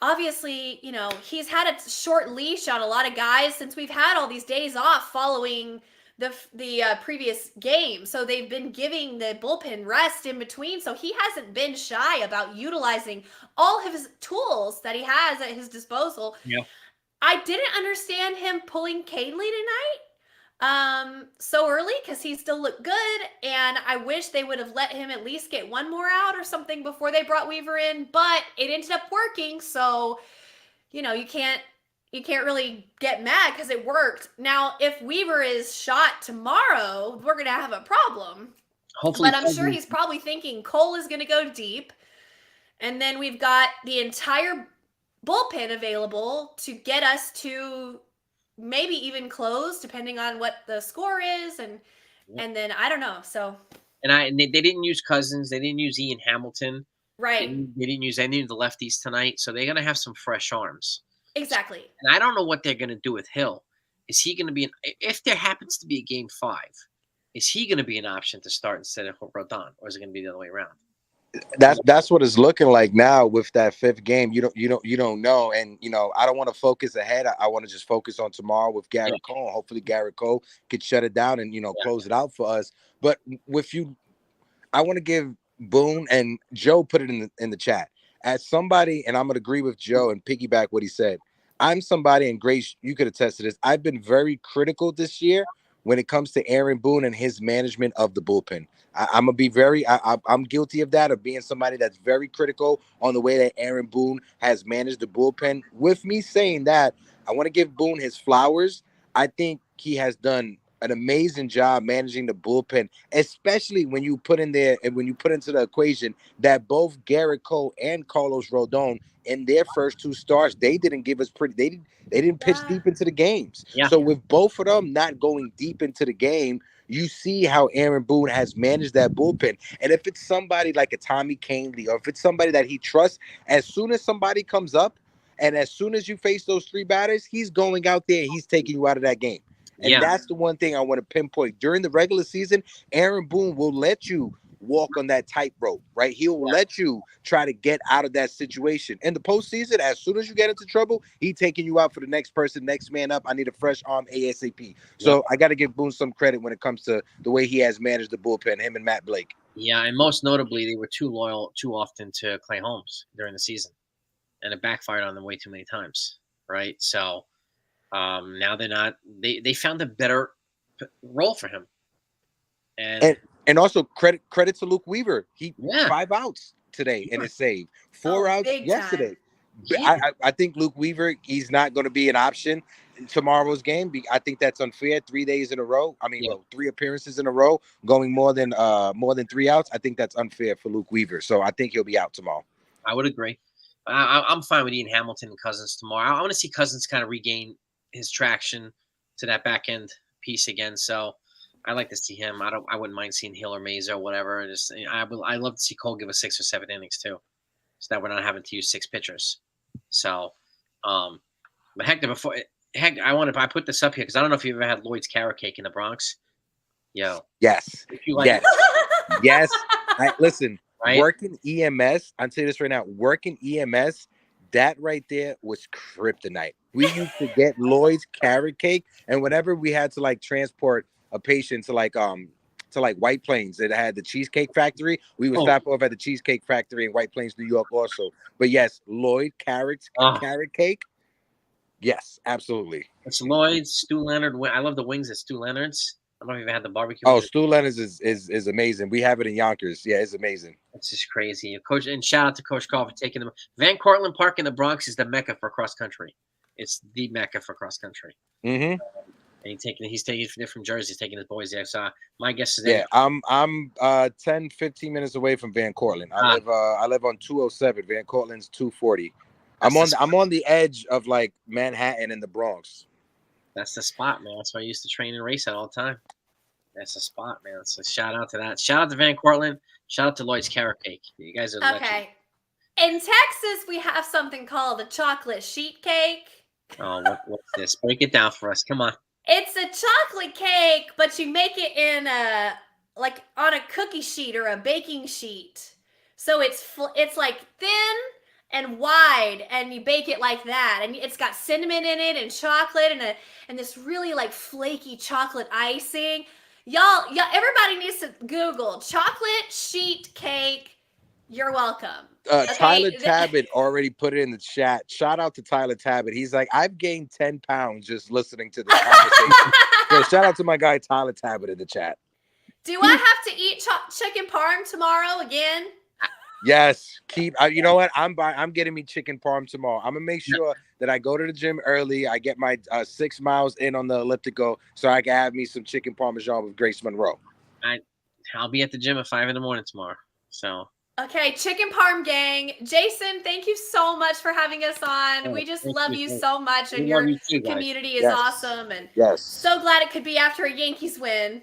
obviously, he's had a short leash on a lot of guys since we've had all these days off following the previous game. So they've been giving the bullpen rest in between. So he hasn't been shy about utilizing all of his tools that he has at his disposal. Yeah. I didn't understand him pulling Canely tonight so early because he still looked good, and I wish they would have let him at least get one more out or something before they brought Weaver in, but it ended up working, so you can't really get mad because it worked. Now, if Weaver is shot tomorrow, we're gonna have a problem. Hopefully, but I'm sure he's probably thinking Cole is gonna go deep, and then we've got the entire bullpen available to get us to maybe even close, depending on what the score is, and then I don't know. So they didn't use Cousins, they didn't use Ian Hamilton, right? They didn't use any of the lefties tonight, so they're gonna have some fresh arms. Exactly. And I don't know what they're gonna do with Hill. Is he gonna be if there happens to be a game 5? Is he gonna be an option to start instead of Rodon, or is it gonna be the other way around? That's what it's looking like now with that fifth game. You don't know, and I don't want to focus ahead. I want to just focus on tomorrow with Yeah, Garrett Cole. Hopefully, Garrett Cole could shut it down and yeah, close it out for us. But with you, I want to give Boone, and Joe put it in the chat, as somebody, and I'm gonna agree with Joe and piggyback what he said. I'm somebody, and Grace, you could attest to this. I've been very critical this year when it comes to Aaron Boone and his management of the bullpen. I'm gonna be very. I'm guilty of that, of being somebody that's very critical on the way that Aaron Boone has managed the bullpen. With me saying that, I want to give Boone his flowers. I think he has done an amazing job managing the bullpen, especially when you put in there and when you put into the equation that both Garrett Cole and Carlos Rodon in their first two starts, they didn't give us pretty. They didn't pitch Yeah. deep into the games. yeah, So with both of them not going deep into the game, you see how Aaron Boone has managed that bullpen. And if it's somebody like a Tommy Canely, or if it's somebody that he trusts, as soon as somebody comes up, and as soon as you face those three batters, he's going out there and he's taking you out of that game. And yeah, that's the one thing I want to pinpoint. During the regular season, Aaron Boone will let you walk on that tightrope, right? He'll let you try to get out of that situation. In the postseason, as soon as you get into trouble, he taking you out for the next person, next man up. I need a fresh arm ASAP. yeah, So I got to give Boone some credit when it comes to the way he has managed the bullpen, him and Matt Blake. yeah. And most notably, they were too loyal too often to Clay Holmes during the season, and it backfired on them way too many times, right? So now they're not. They found a better role for him, and And also credit to Luke Weaver. He yeah, 5 outs today in his save, 4 Oh, outs big yesterday. time. yeah. I think Luke Weaver, he's not going to be an option in tomorrow's game. I think that's unfair. 3 days in a row. I mean, Yeah. well, 3 appearances in a row, going more than 3 outs. I think that's unfair for Luke Weaver. So I think he'll be out tomorrow. I would agree. I'm fine with Ian Hamilton and Cousins tomorrow. I want to see Cousins kind of regain his traction to that back end piece again. So I like to see him. I wouldn't mind seeing Hill or Mazer or whatever. Just I love to see Cole give us 6 or 7 innings too, so that we're not having to use 6 pitchers. So, but Hector, I put this up here because I don't know if you've ever had Lloyd's carrot cake in the Bronx. Yo, Yes. if you like, Yes. Yes. Listen, right? working EMS, I'll tell you this right now, working EMS, that right there was kryptonite. We used to get Lloyd's carrot cake, and whenever we had to like transport a patient to like White Plains that had the Cheesecake Factory, we would Oh, stop off at the Cheesecake Factory in White Plains, New York also. But yes, Lloyd carrot cake. Yes, absolutely. it's Lloyd's, Stu Leonard. I love the wings at Stu Leonard's. I don't know if you've ever had the barbecue. Oh, wings. Stu Leonard's is amazing. We have it in Yonkers. Yeah, it's amazing. It's just crazy. Coach, and shout out to Coach Carl for taking them. Van Cortlandt Park in the Bronx is the mecca for cross country. It's the mecca for cross country. Mm-hmm. And he's taking it from Jersey. He's taking his boys there. So my guess is Yeah, I'm 10, 15 minutes away from Van Cortlandt. I live on 207. Van Cortland's 240. I'm on the edge of like Manhattan and the Bronx. That's the spot, man. That's why I used to train and race at all the time. That's the spot, man. So shout out to that. Shout out to Van Cortlandt. Shout out to Lloyd's carrot cake. You guys are Okay. In Texas, we have something called a chocolate sheet cake. Oh, what's this? Break it down for us. Come on. It's a chocolate cake, but you make it in on a cookie sheet or a baking sheet. So it's like thin and wide, and you bake it like that, and it's got cinnamon in it and chocolate and this really like flaky chocolate icing. Y'all, everybody needs to Google chocolate sheet cake. You're welcome. Okay. Tyler Tabbitt already put it in the chat. Shout out to Tyler Tabbitt. He's like, I've gained 10 pounds just listening to this conversation. So shout out to my guy Tyler Tabbitt in the chat. Do I have to eat chicken parm tomorrow again? Yes, you know what? I'm getting me chicken parm tomorrow. I'm gonna make sure that I go to the gym early. I get my 6 miles in on the elliptical, so I can have me some chicken parmesan with Grace Monroe. I'll be at the gym at 5 a.m. tomorrow. So okay, chicken parm gang. Jason, thank you so much for having us on. We just love you so much, and your community is awesome. And so glad it could be after a Yankees win.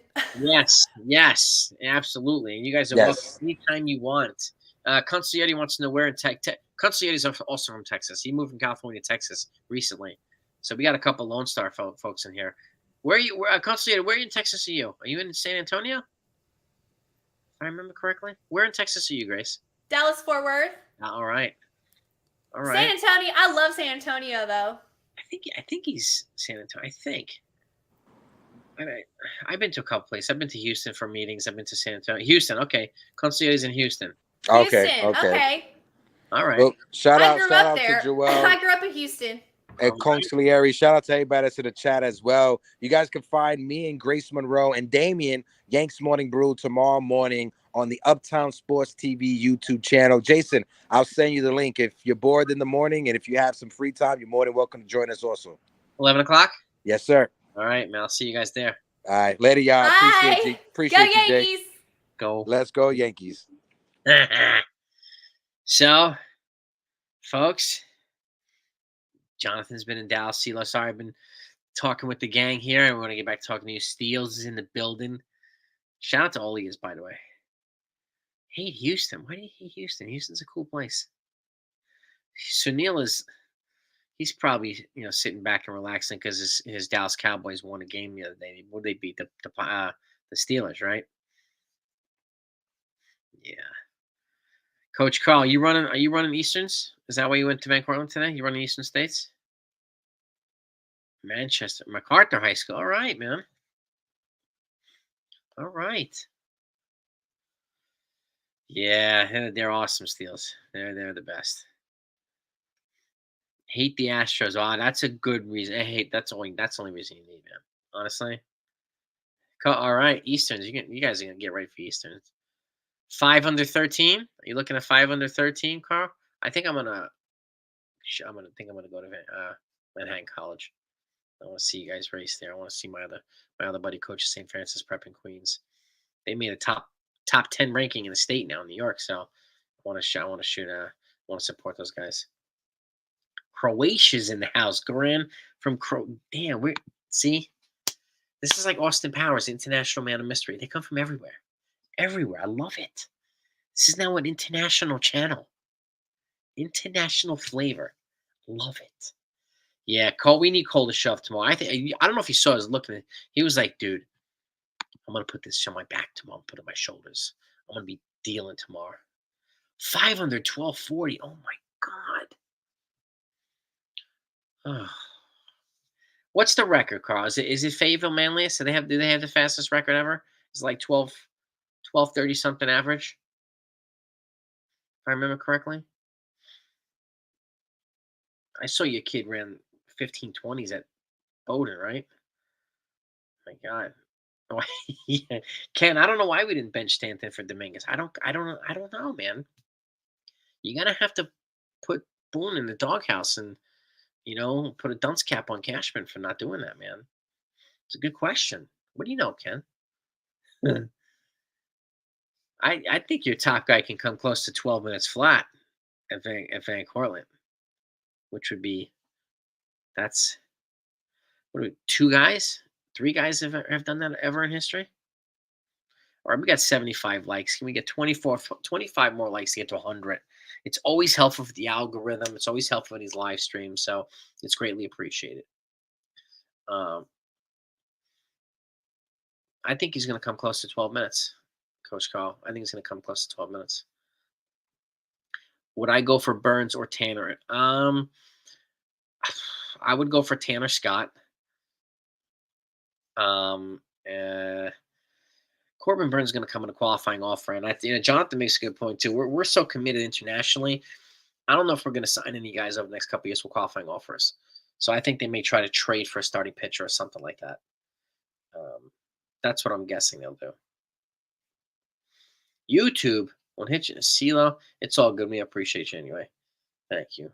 yes, absolutely. And you guys are welcome anytime you want. Consigliere wants to know where in Texas. Consigliere is also from Texas. He moved from California to Texas recently. So we got a couple Lone Star folks in here. Where are you? Consigliere, where in Texas are you? Are you in San Antonio? If I remember correctly. Where in Texas are you, Grace? Dallas Fort Worth. All right. All San right. Antonio. I love San Antonio though. I think he's San Antonio. I think. I've been to a couple places. I've been to Houston for meetings. I've been to San Antonio. Houston. Okay. Concierge in Houston. Okay, Houston. okay. Okay. All right. Well, shout I out grew up to there. Joel I grew up in Houston. and All right. Consigliere. Shout out to everybody that's in the chat as well. You guys can find me and Grace Monroe and Damien Yanks Morning Brew tomorrow morning on the Uptown Sports TV YouTube channel. Jason, I'll send you the link if you're bored in the morning, and if you have some free time, you're more than welcome to join us also. 11 o'clock. Yes, sir. All right, man. I'll see you guys there. All right, later, y'all. Appreciate you. Bye. Appreciate Go you, Jay. Yankees. Go. Let's go, Yankees. So, folks, Jonathan's been in Dallas. CeeLo, sorry, I've been talking with the gang here. I want to get back to talking to you. Steels is in the building. Shout out to Olias, by the way. Hate Houston. Why do you hate Houston? Houston's a cool place. Sunil he's probably sitting back and relaxing because his Dallas Cowboys won a game the other day. They beat the Steelers, right? Yeah. Coach Carl, are you running Easterns? Is that why you went to Van Cortlandt today? You running Eastern States? Manchester, MacArthur High School. All right, man. All right. Yeah, they're awesome, Steels. They're the best. Hate the Astros. Oh, that's a good reason. That's the only reason you need, man. Honestly. All right, Easterns. You guys are gonna get ready for Easterns. 5 under 13. Are you looking at 5 under 13, Carl? I think I'm gonna go to Manhattan College. I want to see you guys race there. I want to see my other buddy coach, St. Francis Prep in Queens. They made a top 10 ranking in the state now in New York. So I want to support those guys. Croatia's in the house. Goran from Damn, see? This is like Austin Powers, International Man of Mystery. They come from everywhere. Everywhere. I love it. This is now an international channel. International flavor. Love it. Yeah, Cole. We need Cole to show up tomorrow. I don't know if he saw us looking. He was like, "Dude, I'm gonna put this on my back tomorrow. Put it on my shoulders. I'm gonna be dealing tomorrow." 5 under 1240. Oh my god. Oh. What's the record, Carl? Is it Fayetteville Manlius? Do they have the fastest record ever? It's like 12:30 something average. If I remember correctly. I saw your kid ran 15:20s at Bowdoin, right? My God. Oh, yeah. Ken, I don't know why we didn't bench Stanton for Dominguez. I don't know, man. You're gonna have to put Boone in the doghouse and put a dunce cap on Cashman for not doing that, man. It's a good question. What do you know, Ken? I think your top guy can come close to 12 minutes flat at Van Cortlandt, which would be what are we, 2 guys? 3 guys have done that ever in history? All right, we got 75 likes. Can we get 25 more likes to get to 100? It's always helpful for the algorithm. It's always helpful in these live streams, so it's greatly appreciated. I think he's going to come close to 12 minutes, Coach Carl. I think he's going to come close to 12 minutes. Would I go for Burns or Tanner? I would go for Tanner Scott. Corbin Burns is going to come in a qualifying offer, and Jonathan makes a good point too. We're so committed internationally. I don't know if we're going to sign any guys over the next couple of years with qualifying offers. So I think they may try to trade for a starting pitcher or something like that. That's what I'm guessing they'll do. YouTube won't hit you. CeeLo, it's all good. We appreciate you anyway. Thank you.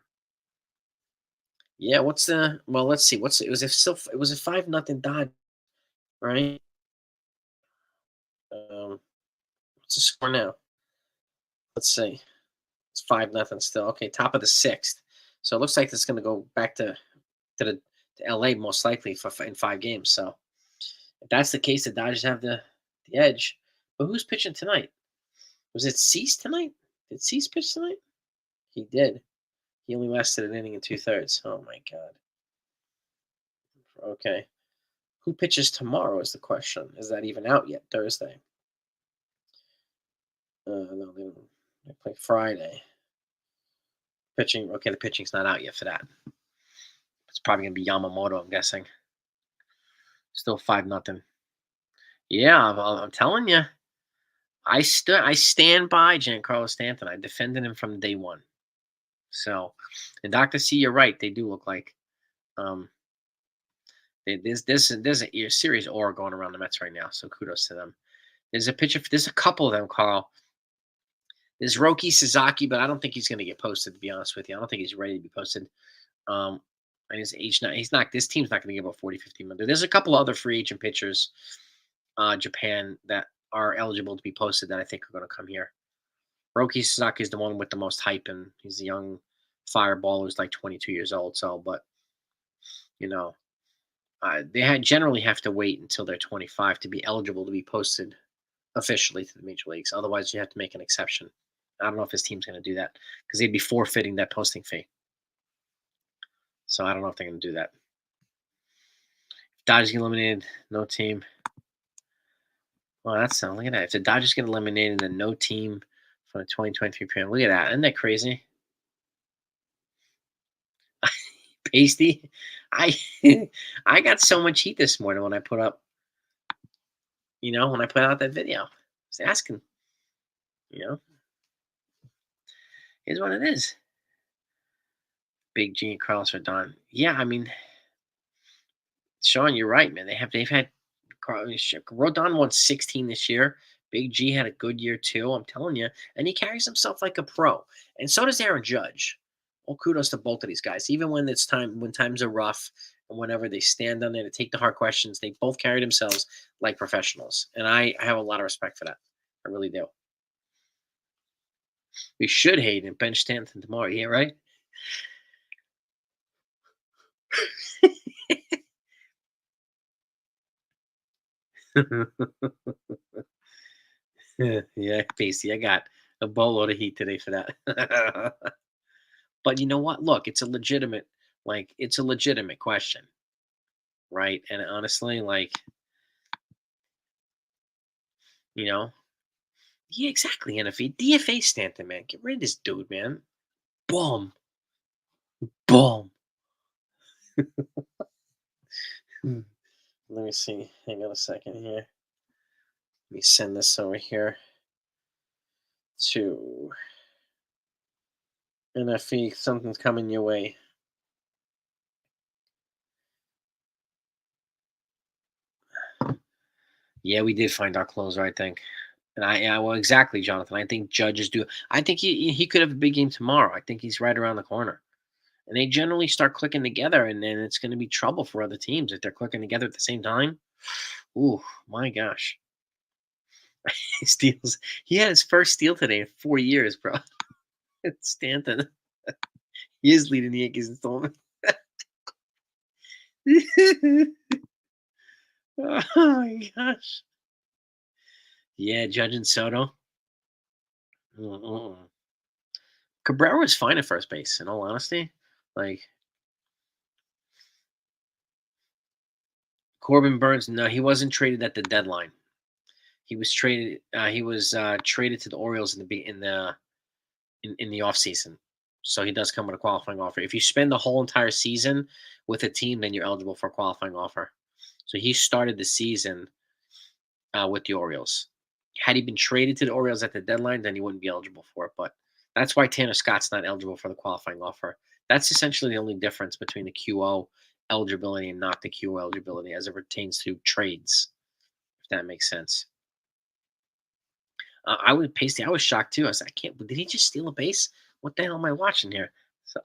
Yeah, let's see. It was a 5-0 Dodge, right? What's the score now? Let's see. It's 5-0 still. Okay, top of the 6th. So it looks like it's going to go back to LA most likely in 5 games. So if that's the case, the Dodgers have the edge. But who's pitching tonight? Was it Cease tonight? Did Cease pitch tonight? He did. He only lasted an inning and 2/3. Oh my God. Okay. Who pitches tomorrow is the question. Is that even out yet? Thursday. No, they don't. They play Friday. Pitching. Okay, the pitching's not out yet for that. It's probably gonna be Yamamoto, I'm guessing. Still 5-0. Yeah, I'm telling you. I stand by Giancarlo Stanton. I defended him from day one. So, and Dr. C, you're right. They do look like there's a serious aura going around the Mets right now. So kudos to them. There's a couple of them, Carl. There's Roki Sasaki, but I don't think he's going to get posted. To be honest with you, I don't think he's ready to be posted. And his age, he's not. This team's not going to give up 40, 50 million. There's a couple other free agent pitchers, Japan, that are eligible to be posted that I think are going to come here. Roki Sasaki is the one with the most hype, and he's a young fireball who's like 22 years old. So, but they generally have to wait until they're 25 to be eligible to be posted officially to the major leagues. Otherwise, you have to make an exception. I don't know if his team's going to do that because they'd be forfeiting that posting fee. So I don't know if they're going to do that. If Dodgers get eliminated, no team. Well, that's look at that. If the Dodgers get eliminated, then no team for the 2023 period. Look at that. Isn't that crazy? Pasty. I got so much heat this morning when I put up, when I put out that video. I was asking, here's what it is. Big G and Carlos Rodon. Yeah, I mean, Sean, you're right, man. They've had Rodon won 16 this year. Big G had a good year too. I'm telling you, and he carries himself like a pro. And so does Aaron Judge. Well, kudos to both of these guys. Even when times are rough, and whenever they stand on there to take the hard questions, they both carry themselves like professionals. And I have a lot of respect for that. I really do. We should hate and bench Stanton tomorrow. Yeah, right. Yeah, Pasty, I got a boatload of heat today for that. But you know what? Look, it's a legitimate question, right? And honestly, yeah, exactly. And if he DFA Stanton, man, get rid of this dude, man. Boom, boom. Let me see. Hang on a second here. Let me send this over here to NFE. Something's coming your way. Yeah, we did find our closer, I think. And well, exactly, Jonathan. I think judges do. I think he could have a big game tomorrow. I think he's right around the corner. And they generally start clicking together, and then it's going to be trouble for other teams if they're clicking together at the same time. Ooh, my gosh. Steals. He had his first steal today in 4 years, bro. It's Stanton. He is leading the Yankees in stolen. Oh my gosh. Yeah, Judge and Soto. Cabrera was fine at first base, in all honesty. Corbin Burns, no, he wasn't traded at the deadline. He was traded. He was traded to the Orioles in the offseason. So he does come with a qualifying offer. If you spend the whole entire season with a team, then you're eligible for a qualifying offer. So he started the season with the Orioles. Had he been traded to the Orioles at the deadline, then he wouldn't be eligible for it. But that's why Tanner Scott's not eligible for the qualifying offer. That's essentially the only difference between the QO eligibility and not the QO eligibility as it pertains to trades, if that makes sense. I was shocked too. I was like, did he just steal a base? What the hell am I watching here? So,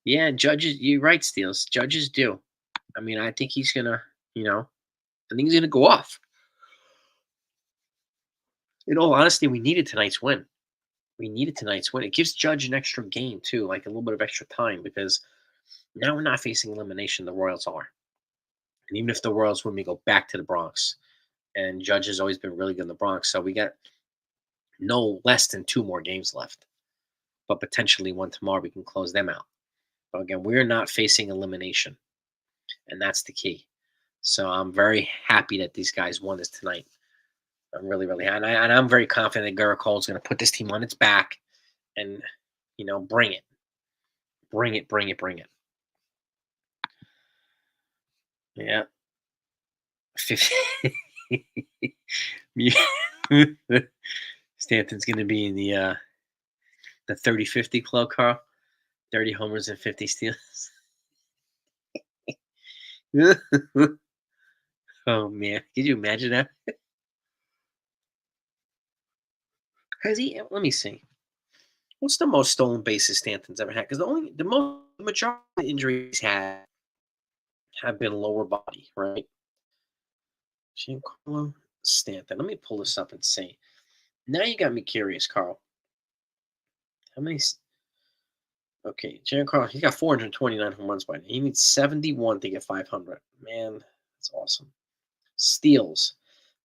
yeah, judges, you're right, Steels. Judges do. I mean, I think he's gonna, I think he's gonna go off. In all honesty, we needed tonight's win. It gives Judge an extra game too, like a little bit of extra time, because now we're not facing elimination. The Royals are, and even if the Royals win, we go back to the Bronx. And Judge has always been really good in the Bronx, so we got no less than 2 more games left. But potentially one tomorrow, we can close them out. But again, we're not facing elimination, and that's the key. So I'm very happy that these guys won this tonight. I'm really, really high. And I'm very confident that Garrett Cole is going to put this team on its back and, bring it. Bring it, bring it, bring it. Yeah. 50. Stanton's going to be in the 30-50 club, Carl. 30 homers and 50 steals. Oh, man. Could you imagine that? Let me see. What's the most stolen bases Stanton's ever had? Because the majority of the injuries he's had have been lower body, right? Giancarlo Stanton. Let me pull this up and see. Now you got me curious, Carl. How many? Okay, Giancarlo, he got 429 home runs by now. He needs 71 to get 500. Man, that's awesome. Steals.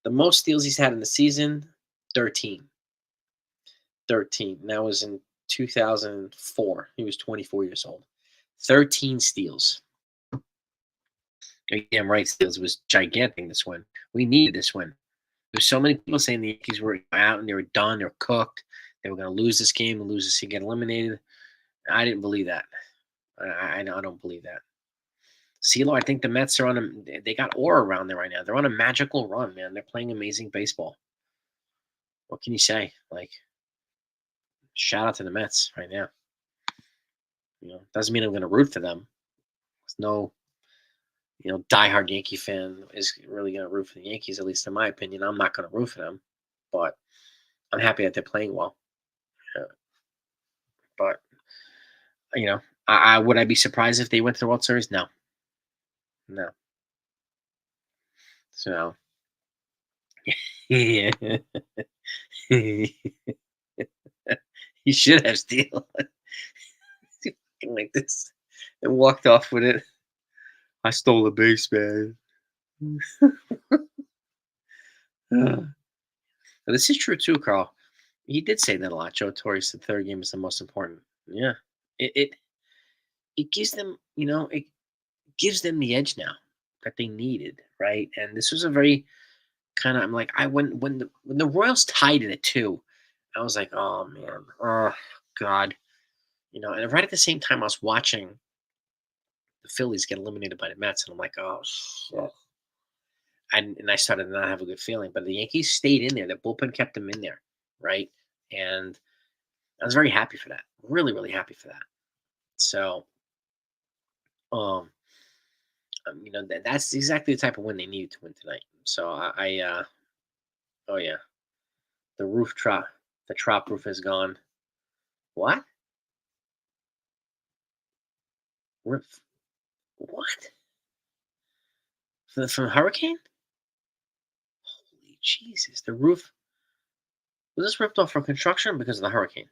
The most steals he's had in the season, 13. 13. That was in 2004. He was 24 years old. 13 steals. Damn right, steals was gigantic this win. We needed this win. There's so many people saying the Yankees were out and they were done, they were cooked. They were going to lose this game and lose this and get eliminated. I didn't believe that. I don't believe that. CeeLo, I think the Mets are they got aura around there right now. They're on a magical run, man. They're playing amazing baseball. What can you say? Like, shout out to the Mets right now. Doesn't mean I'm going to root for them. There's no, diehard Yankee fan is really going to root for the Yankees, at least in my opinion. I'm not going to root for them, but I'm happy that they're playing well. But, would I be surprised if they went to the World Series? No. So, yeah. He should have steal like this and walked off with it. I stole a base, man. This is true too, Carl. He did say that a lot. Joe Torre said the third game is the most important. Yeah, it gives them, it gives them the edge now that they needed, right? And this was a very kind of, I'm like, when the Royals tied it at 2, I was like, oh man, oh God, and right at the same time I was watching the Phillies get eliminated by the Mets, and I'm like, oh shit. And I started to not have a good feeling, but the Yankees stayed in there. The bullpen kept them in there, right? And I was very happy for that. Really, really happy for that. So, that's exactly the type of win they needed to win tonight. So oh yeah, the Trop roof is gone. What? Roof? What? From hurricane? Holy Jesus! The roof was this ripped off for construction because of the hurricane?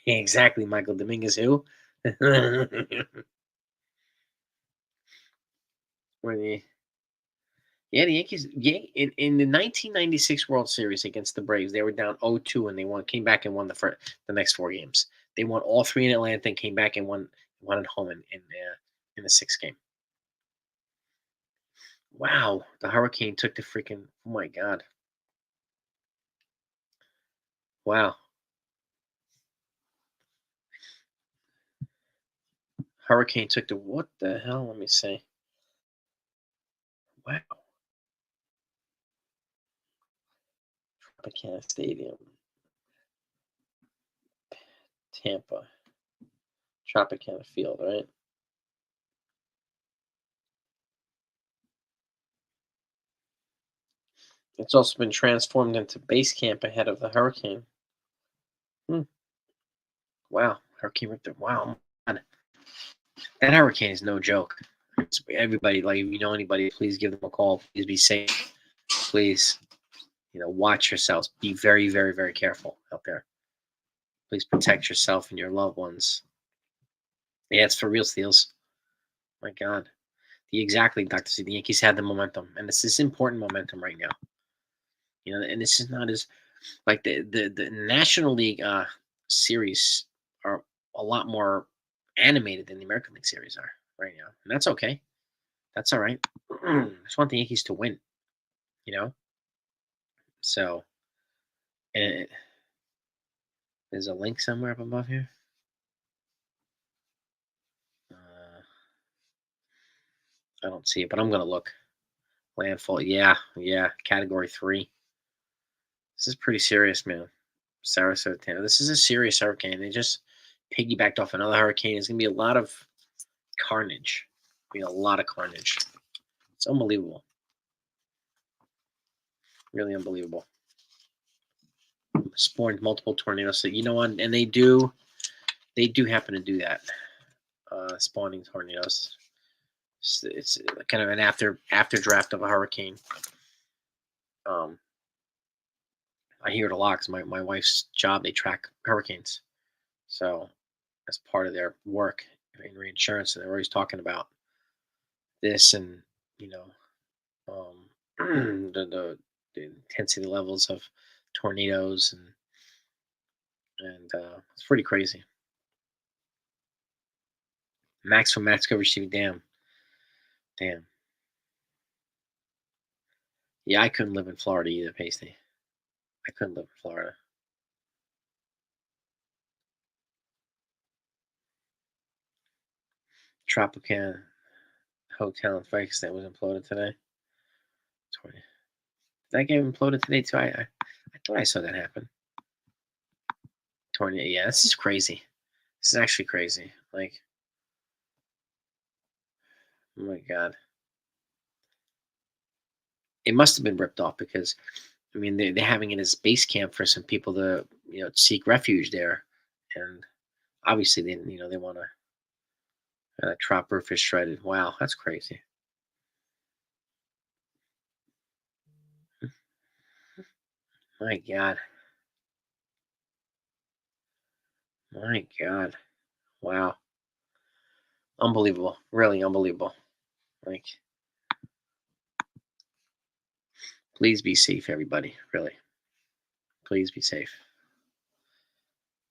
Exactly, Michael Dominguez. Who? The Yankees in the 1996 World Series against the Braves, they were down 0-2 and they came back and won the next 4 games. They won all 3 in Atlanta and came back and won at home in the 6th game. Wow, the hurricane took the freaking, oh my God. Wow. Hurricane took what the hell? Let me see. Wow. Tropicana Stadium. Tampa. Tropicana Field, right? It's also been transformed into base camp ahead of the hurricane. Wow. Hurricane ripped it. Wow. God. That hurricane is no joke. Everybody, like, if you know anybody, please give them a call. Please be safe. Please, watch yourselves. Be very, very, very careful out there. Please protect yourself and your loved ones. Yeah, it's for real, Steels. My God. Exactly, Dr. C. The Yankees had the momentum, and this is important momentum right now. And this is not as like the National League series are a lot more animated than the American League series are right now, and that's okay. That's all right. I just want the Yankees to win, you know? So, and there's a link somewhere up above here. I don't see it, but I'm going to look. Landfall. Yeah. Category 3. This is pretty serious, man. Sarasota, Tampa. This is a serious hurricane. They just piggybacked off another hurricane. There's going to be a lot of carnage. Be a lot of carnage. It's unbelievable. Really unbelievable. Spawned multiple tornadoes. So you know what? And they do happen to do that. Spawning tornadoes. It's kind of an after draft of a hurricane. I hear it a lot because my wife's job, they track hurricanes. So as part of their work in reinsurance, and they're always talking about this and, the intensity levels of tornadoes and it's pretty crazy. Max from Max coverage TV. Damn. Yeah, I couldn't live in Florida either, Pasty. I couldn't live in Florida. Tropicana Hotel in Frankston was imploded today. Did that get imploded today too? I thought I saw that happen. Tornado. Yeah, this is crazy. This is actually crazy. Like, oh my God. It must have been ripped off because, I mean, they're having it as base camp for some people to, seek refuge there. And obviously they want to trop roof is shredded. Wow, that's crazy. My God. Wow. Unbelievable. Really unbelievable. Like, please be safe, everybody. Really. Please be safe.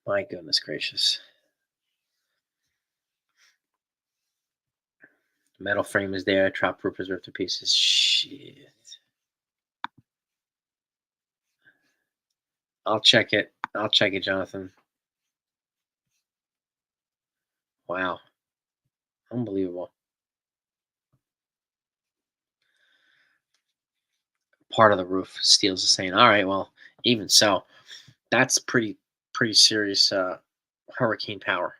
My goodness gracious. The metal frame is there. Trop roof is ripped to pieces. Shit. I'll check it, Jonathan. Wow. Unbelievable. Part of the roof. Steels is saying, all right, well, even so, that's pretty serious hurricane power.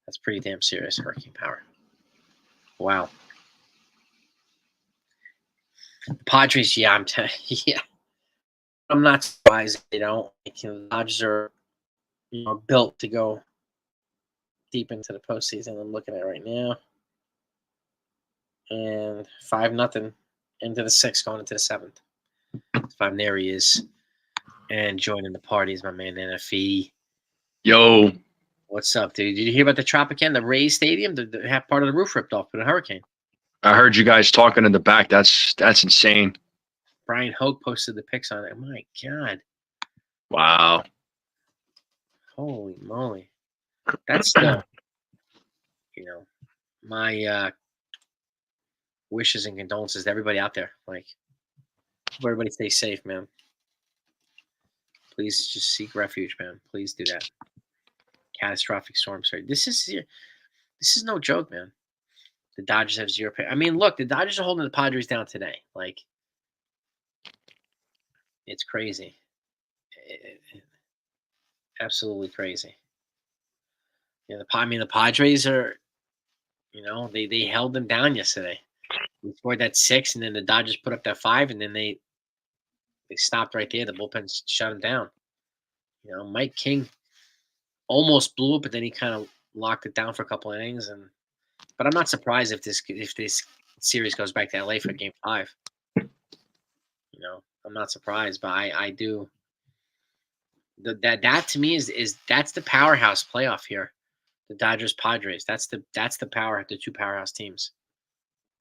That's pretty damn serious hurricane power. Wow. Padres, yeah, yeah. I'm not surprised they don't. The Dodgers are, built to go deep into the postseason. I'm looking at it right now. And 5-0 into the 6th, going into the 7th. 5, there he is. And joining the party is my man NFE. Yo. What's up, dude? Did you hear about the Tropicana, the Rays Stadium? The half part of the roof ripped off with a hurricane. I heard you guys talking in the back. That's insane. Brian Hoke posted the pics on it. My God. Wow. Holy moly. That's the, my wishes and condolences to everybody out there. Like, hope everybody stay safe, man. Please just seek refuge, man. Please do that. Catastrophic storm. Sorry. This is no joke, man. The Dodgers have 0 pay. I mean, look, the Dodgers are holding the Padres down today. Like, it's crazy. Absolutely crazy. The Padres are, they held them down yesterday. They scored that 6, and then the Dodgers put up that 5, and then they stopped right there. The bullpen shut them down. Mike King almost blew it, but then he kind of locked it down for a couple innings. But I'm not surprised if this series goes back to LA for Game 5. I'm not surprised, but I do. That to me is that's the powerhouse playoff here. The Dodgers Padres. That's the power. The 2 powerhouse teams.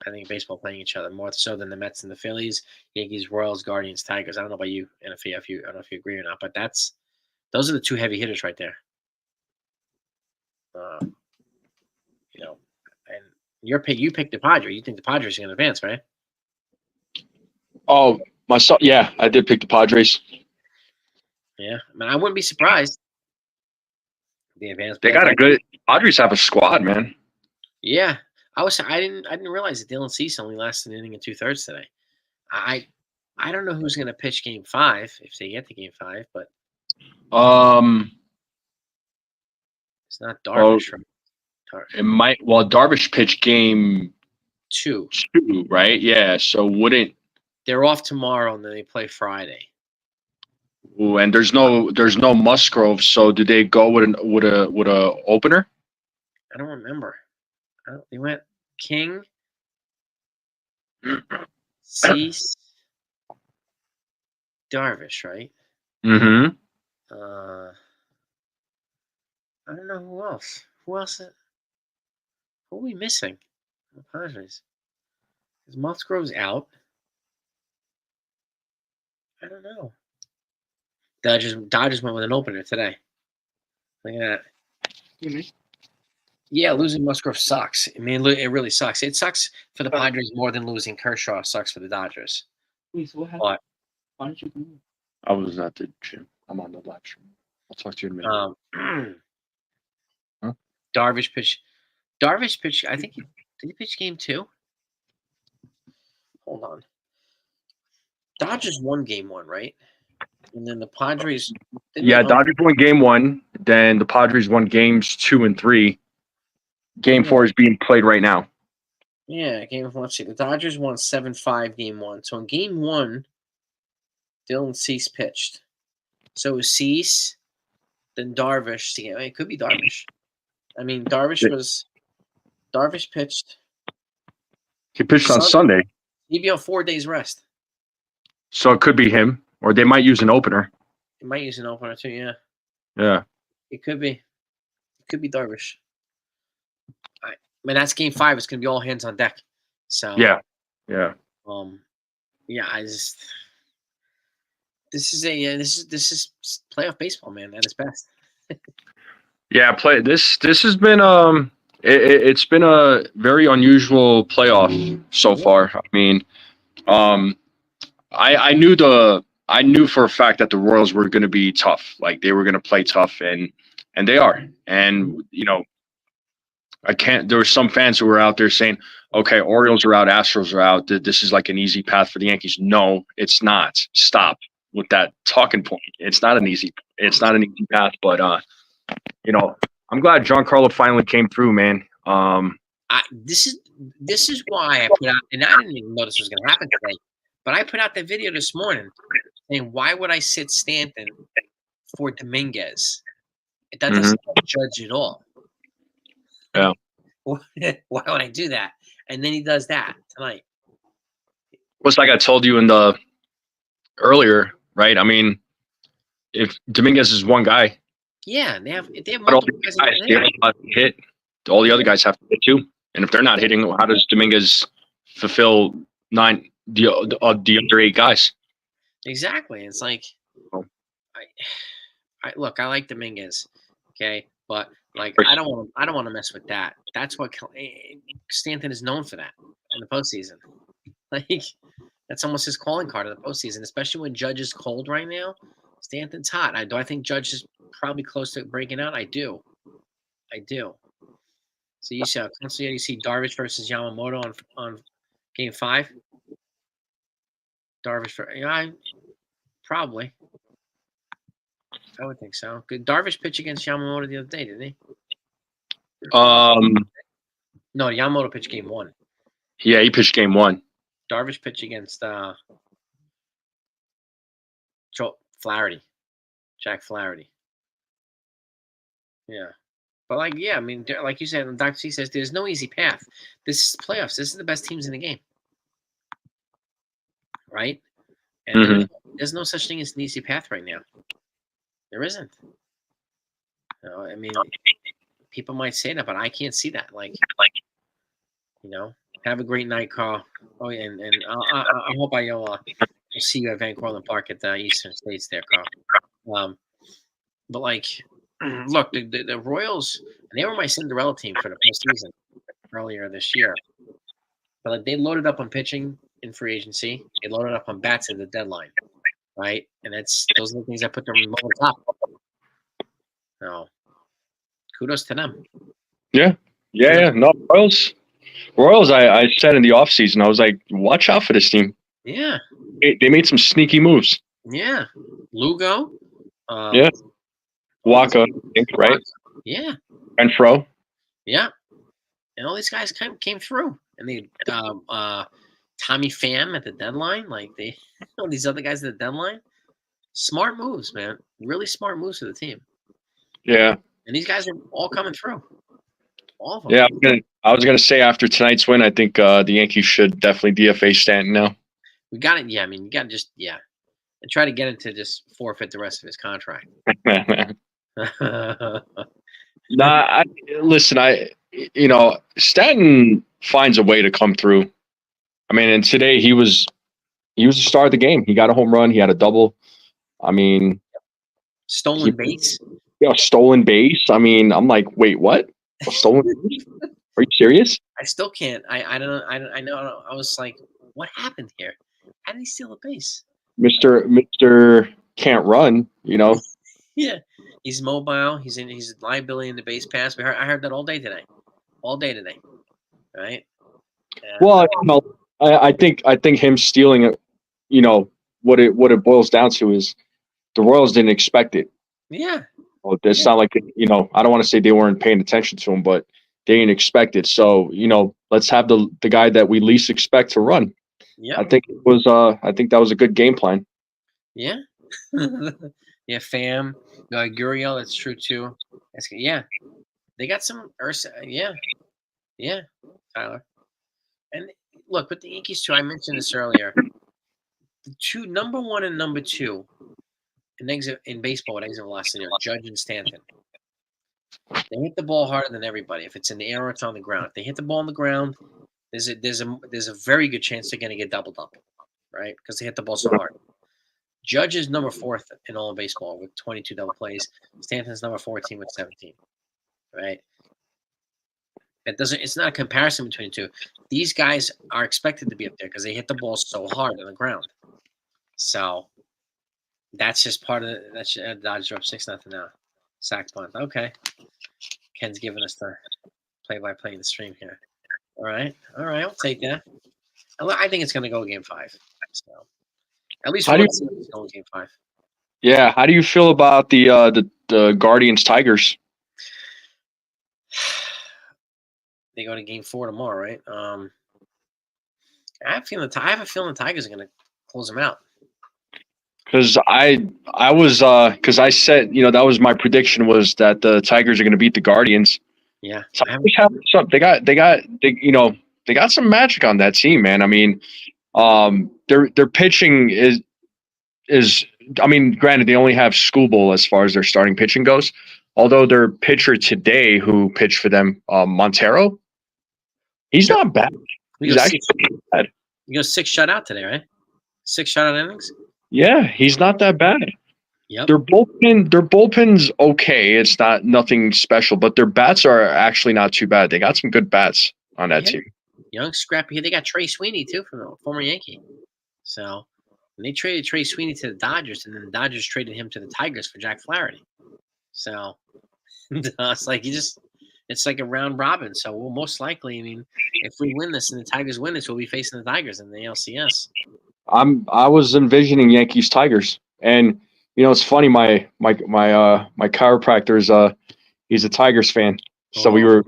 I think baseball playing each other more so than the Mets and the Phillies, Yankees, Royals, Guardians, Tigers. I don't know about you, and I don't know if you agree or not, but those are the 2 heavy hitters right there. And You picked the Padres. You think the Padres are going to advance, right? Oh, myself. Yeah, I did pick the Padres. Yeah, I mean, I wouldn't be surprised. The advance. They got a good. Padres have a squad, man. Yeah, I didn't realize that Dylan Cease only lasted an inning and 2/3 today. I don't know who's going to pitch Game 5 if they get to Game 5, but it's not Darvish. It might. Well, Darvish pitched Game 2, right? Yeah. So wouldn't. They're off tomorrow and then they play Friday. Ooh, and there's no Musgrove. So did they go with a opener? I don't remember. They went King, Cease, Darvish, right? Mm-hmm. I don't know who else. Who else? Who are we missing? The Padres. Is Musgrove's out? I don't know. Dodgers went with an opener today. Look at that. Yeah, losing Musgrove sucks. I mean, it really sucks. It sucks for the Padres more than losing Kershaw sucks for the Dodgers. Wait, so what happened? But Why didn't you come in? I was at the gym. I'm on the live stream. I'll talk to you in a minute. Huh? Darvish pitch. I think did he pitch Game 2? Hold on. Dodgers won Game 1, right? And then the Padres. Yeah, Dodgers won Game 1. Then the Padres won Games 2 and 3. Game 4 is being played right now. Yeah, let's see. The Dodgers won 7-5 Game 1. So in Game 1, Dylan Cease pitched. So it was Cease, then Darvish. It could be Darvish. I mean, Darvish pitched. He pitched on Sunday. He'd be on 4 days rest. So it could be him, or they might use an opener. They might use an opener too, yeah. Yeah. It could be. It could be Darvish. I mean, that's Game 5. It's going to be all hands on deck. So yeah. Yeah. This is playoff baseball, man, at its best. Yeah, this has been it's been a very unusual playoff so far. I mean, I knew for a fact that the Royals were going to be tough. Like they were going to play tough, and they are. And there were some fans who were out there saying, "Okay, Orioles are out, Astros are out. This is like an easy path for the Yankees." No, it's not. Stop with that talking point. It's not an easy path, but I'm glad Giancarlo finally came through, man. This is why I put out, and I didn't even know this was going to happen today, but I put out the video this morning saying, why would I sit Stanton for Dominguez? That doesn't judge at all. Yeah. Why would I do that? And then he does that tonight. It's like I told you earlier, right? I mean, if Dominguez is one guy. Yeah, they have multiple guys hit. All the other guys have to hit too. And if they're not hitting, how does Dominguez fulfill the other 8 guys? Exactly. It's like, look, I like Dominguez, okay, but like I don't want to mess with that. That's what Stanton is known for, that in the postseason. Like that's almost his calling card in the postseason, especially when Judge is cold right now. Stanton's hot. Do I think Judge is probably close to breaking out? I do. So you see Darvish versus Yamamoto on Game 5. Darvish probably. I would think so. Good. Darvish pitch against Yamamoto the other day, didn't he? No, Yamamoto pitched Game 1. Yeah, he pitched Game 1. Darvish pitched against Jack Flaherty. Yeah. But I mean, like you said, Dr. C says there's no easy path. This is playoffs. This is the best teams in the game. Right? And there's no such thing as an easy path right now. There isn't. I mean, people might say that, but I can't see that. Have a great night, Carl. Oh, yeah, and I hope I'll see you at Van Cortlandt Park at the Eastern States there, Carl. But look, the Royals, they were my Cinderella team for the postseason, earlier this year. But like, they loaded up on pitching in free agency. They loaded up on bats at the deadline, right? And those are the things that put them over the top. So kudos to them. Yeah. No, Royals. I said in the offseason, I was like, watch out for this team. Yeah. They made some sneaky moves. Yeah. Lugo. Yeah. Waka, I think, right? Yeah. Renfro. Yeah. And all these guys came through. And they Tommy Pham at the deadline, like all these other guys at the deadline. Smart moves, man. Really smart moves for the team. Yeah. And these guys are all coming through. All of them. Yeah, I was gonna say after tonight's win, I think the Yankees should definitely DFA Stanton now. We got it. Yeah, I mean, you got to just and try to get him to just forfeit the rest of his contract. Nah, listen, Stanton finds a way to come through. I mean, and today he was the star of the game. He got a home run. He had a double. I mean, stolen base. Yeah, stolen base. I mean, I'm like, wait, what? A stolen base? Are you serious? I still can't. I don't know. I know. I was like, what happened here? How did he steal a base? Mr. Can't run. Yeah, he's mobile. He's a liability in the base pass. I heard that all day today. Right. Well, I think him stealing it. What it boils down to is the Royals didn't expect it. Yeah. Well, it's not like I don't want to say they weren't paying attention to him, but they didn't expect it. So let's have the guy that we least expect to run. Yeah. I think that was a good game plan. Yeah. Yeah, Pham, Gurriel, that's true too. They got some Ursa. Yeah, Tyler. And look, with the Yankees too, I mentioned this earlier. The two, number one and number two, in baseball, exit velocity are Judge and Stanton. They hit the ball harder than everybody. If it's in the air or it's on the ground. If they hit the ball on the ground, there's a very good chance they're going to get doubled up, right? Because they hit the ball so hard. Judge is number 4th in all of baseball with 22 double plays. Stanton's number 14 with 17, right? It's not a comparison between the two. These guys are expected to be up there because they hit the ball so hard on the ground. So that's just part of it. That's Dodgers are up 6-0 now. Sack punt. Okay. Ken's giving us the play-by-play in the stream here. All right. I'll take that. I think it's going to go Game 5. So at least it's going Game 5. Yeah. How do you feel about the Guardians Tigers? They go to Game 4 tomorrow, right? I have a feeling the Tigers are going to close them out. Because I said that was my prediction was that the Tigers are going to beat the Guardians. Yeah, they got some magic on that team, man. I mean, their pitching is I mean, granted they only have Skubal as far as their starting pitching goes. Although their pitcher today, who pitched for them, Montero, he's not bad. He's actually bad. He goes 6 shutout today, right? 6 shutout innings. Yeah, he's not that bad. Yep. Their bullpen's okay. It's nothing special, but their bats are actually not too bad. They got some good bats on that team. Young, scrappy. They got Trey Sweeney too, from the former Yankee. So they traded Trey Sweeney to the Dodgers, and then the Dodgers traded him to the Tigers for Jack Flaherty. So it's like it's like a round robin. So we'll most likely, I mean, if we win this and the Tigers win this, we'll be facing the Tigers in the ALCS. I was envisioning Yankees Tigers, and it's funny. My chiropractor is he's a Tigers fan, so we were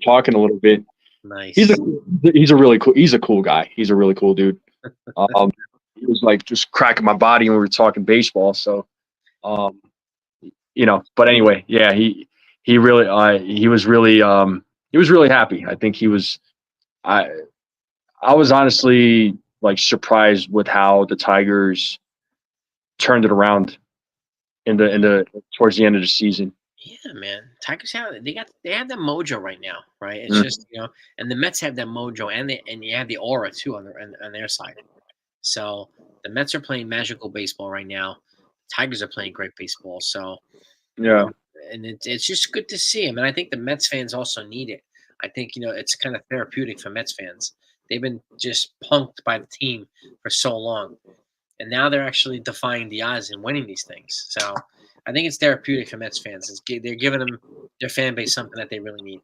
talking a little bit. Nice. He's a cool guy. He's a really cool dude. He was like just cracking my body when we were talking baseball. So, but anyway, yeah, he was really happy. I think he was. I was honestly like surprised with how the Tigers turned it around in the towards the end of the season. Yeah, man. Tigers have that mojo right now, right? It's just and the Mets have that mojo, and you have the aura too on their side. So the Mets are playing magical baseball right now. Tigers are playing great baseball. So yeah, and it's just good to see. I mean, I think the Mets fans also need it. I think it's kind of therapeutic for Mets fans. They've been just punked by the team for so long, and now they're actually defying the odds and winning these things. So I think it's therapeutic for Mets fans. They're giving them their fan base something that they really need.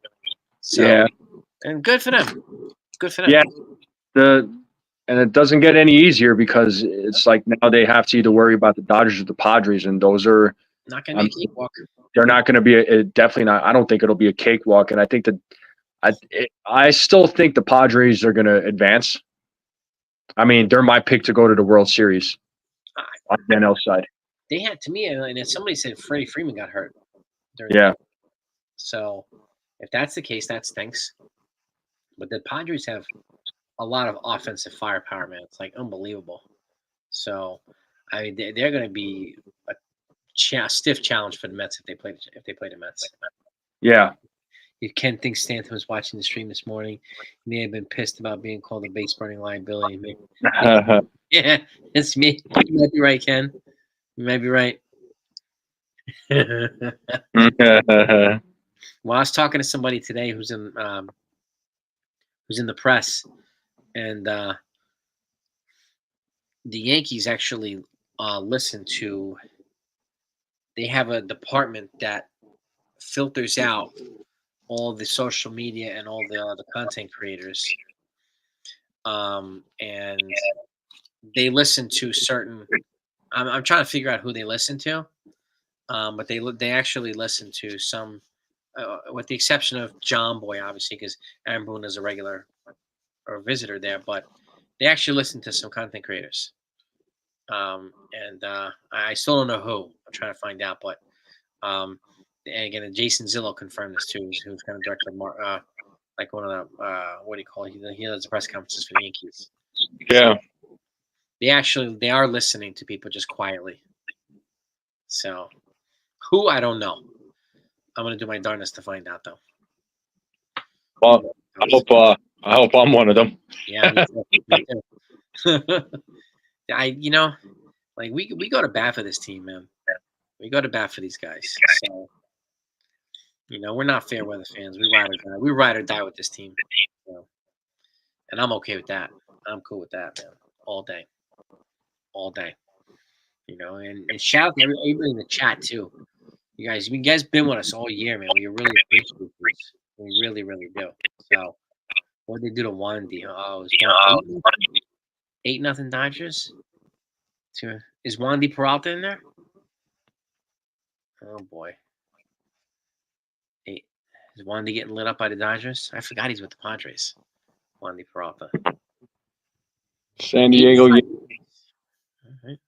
So, Yeah. and good for them. Good for them. Yeah. And it doesn't get any easier because it's like now they have to either worry about the Dodgers or the Padres, and those are Not going to be a cakewalk. they're not going to be definitely not. I don't think it'll be a cakewalk, and I think that I still think the Padres are going to advance. I mean, they're my pick to go to the World Series on the NL side. They had, to me, and somebody said Freddie Freeman got hurt. Yeah. So if that's the case, that stinks. But the Padres have a lot of offensive firepower, man. It's like unbelievable. So I mean, they're going to be a stiff challenge for the Mets if they play the Mets. Yeah. Ken thinks Stanton was watching the stream this morning. He may have been pissed about being called a base burning liability. Yeah, it's me. You might be right, Ken. You might be right. Well, I was talking to somebody today who's in the press, and the Yankees actually listen to. They have a department that filters out all the social media and all the content creators, and they listen to certain. I'm trying to figure out who they listen to, but they actually listen to some, with the exception of John Boy, obviously, because Aaron Boone is a regular or visitor there, but they actually listen to some content creators, and I still don't know who. I'm trying to find out, but and again, Jason Zillow confirmed this too, who's kind of director of like one of the what do you call it? He does the press conferences for the Yankees. Yeah. They are listening to people just quietly. So who, I don't know. I'm gonna do my darndest to find out though. Well, I hope I'm one of them. Yeah, me too. Like we go to bat for this team, man. We go to bat for these guys. So we're not fair weather fans. We ride or die. We ride or die with this team. So, and I'm okay with that. I'm cool with that, man. All day. And shout out to everybody in the chat too. You guys been with us all year, man. We really appreciate this. We really, really do. So what did they do to Wandy? Oh, it was 8-0 Dodgers. Is Wandy Peralta in there? Oh boy. Is Wandy getting lit up by the Dodgers? I forgot he's with the Padres. Wandy Peralta. San Diego. All right.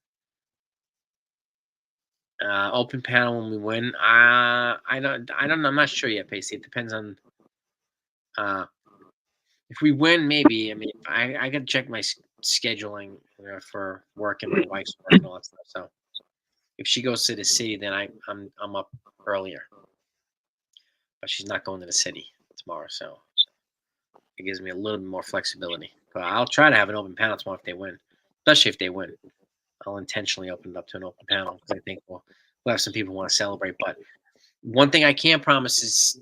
Open panel when we win. I don't know. I'm not sure yet, Pacey. It depends on if we win, maybe. I mean, I gotta check my scheduling for work and my wife's work and all that stuff. So if she goes to the city, then I'm up earlier. But she's not going to the city tomorrow, so it gives me a little bit more flexibility. But I'll try to have an open panel tomorrow if they win, especially if they win. I'll intentionally open it up to an open panel because I think we'll have some people who want to celebrate. But one thing I can't promise is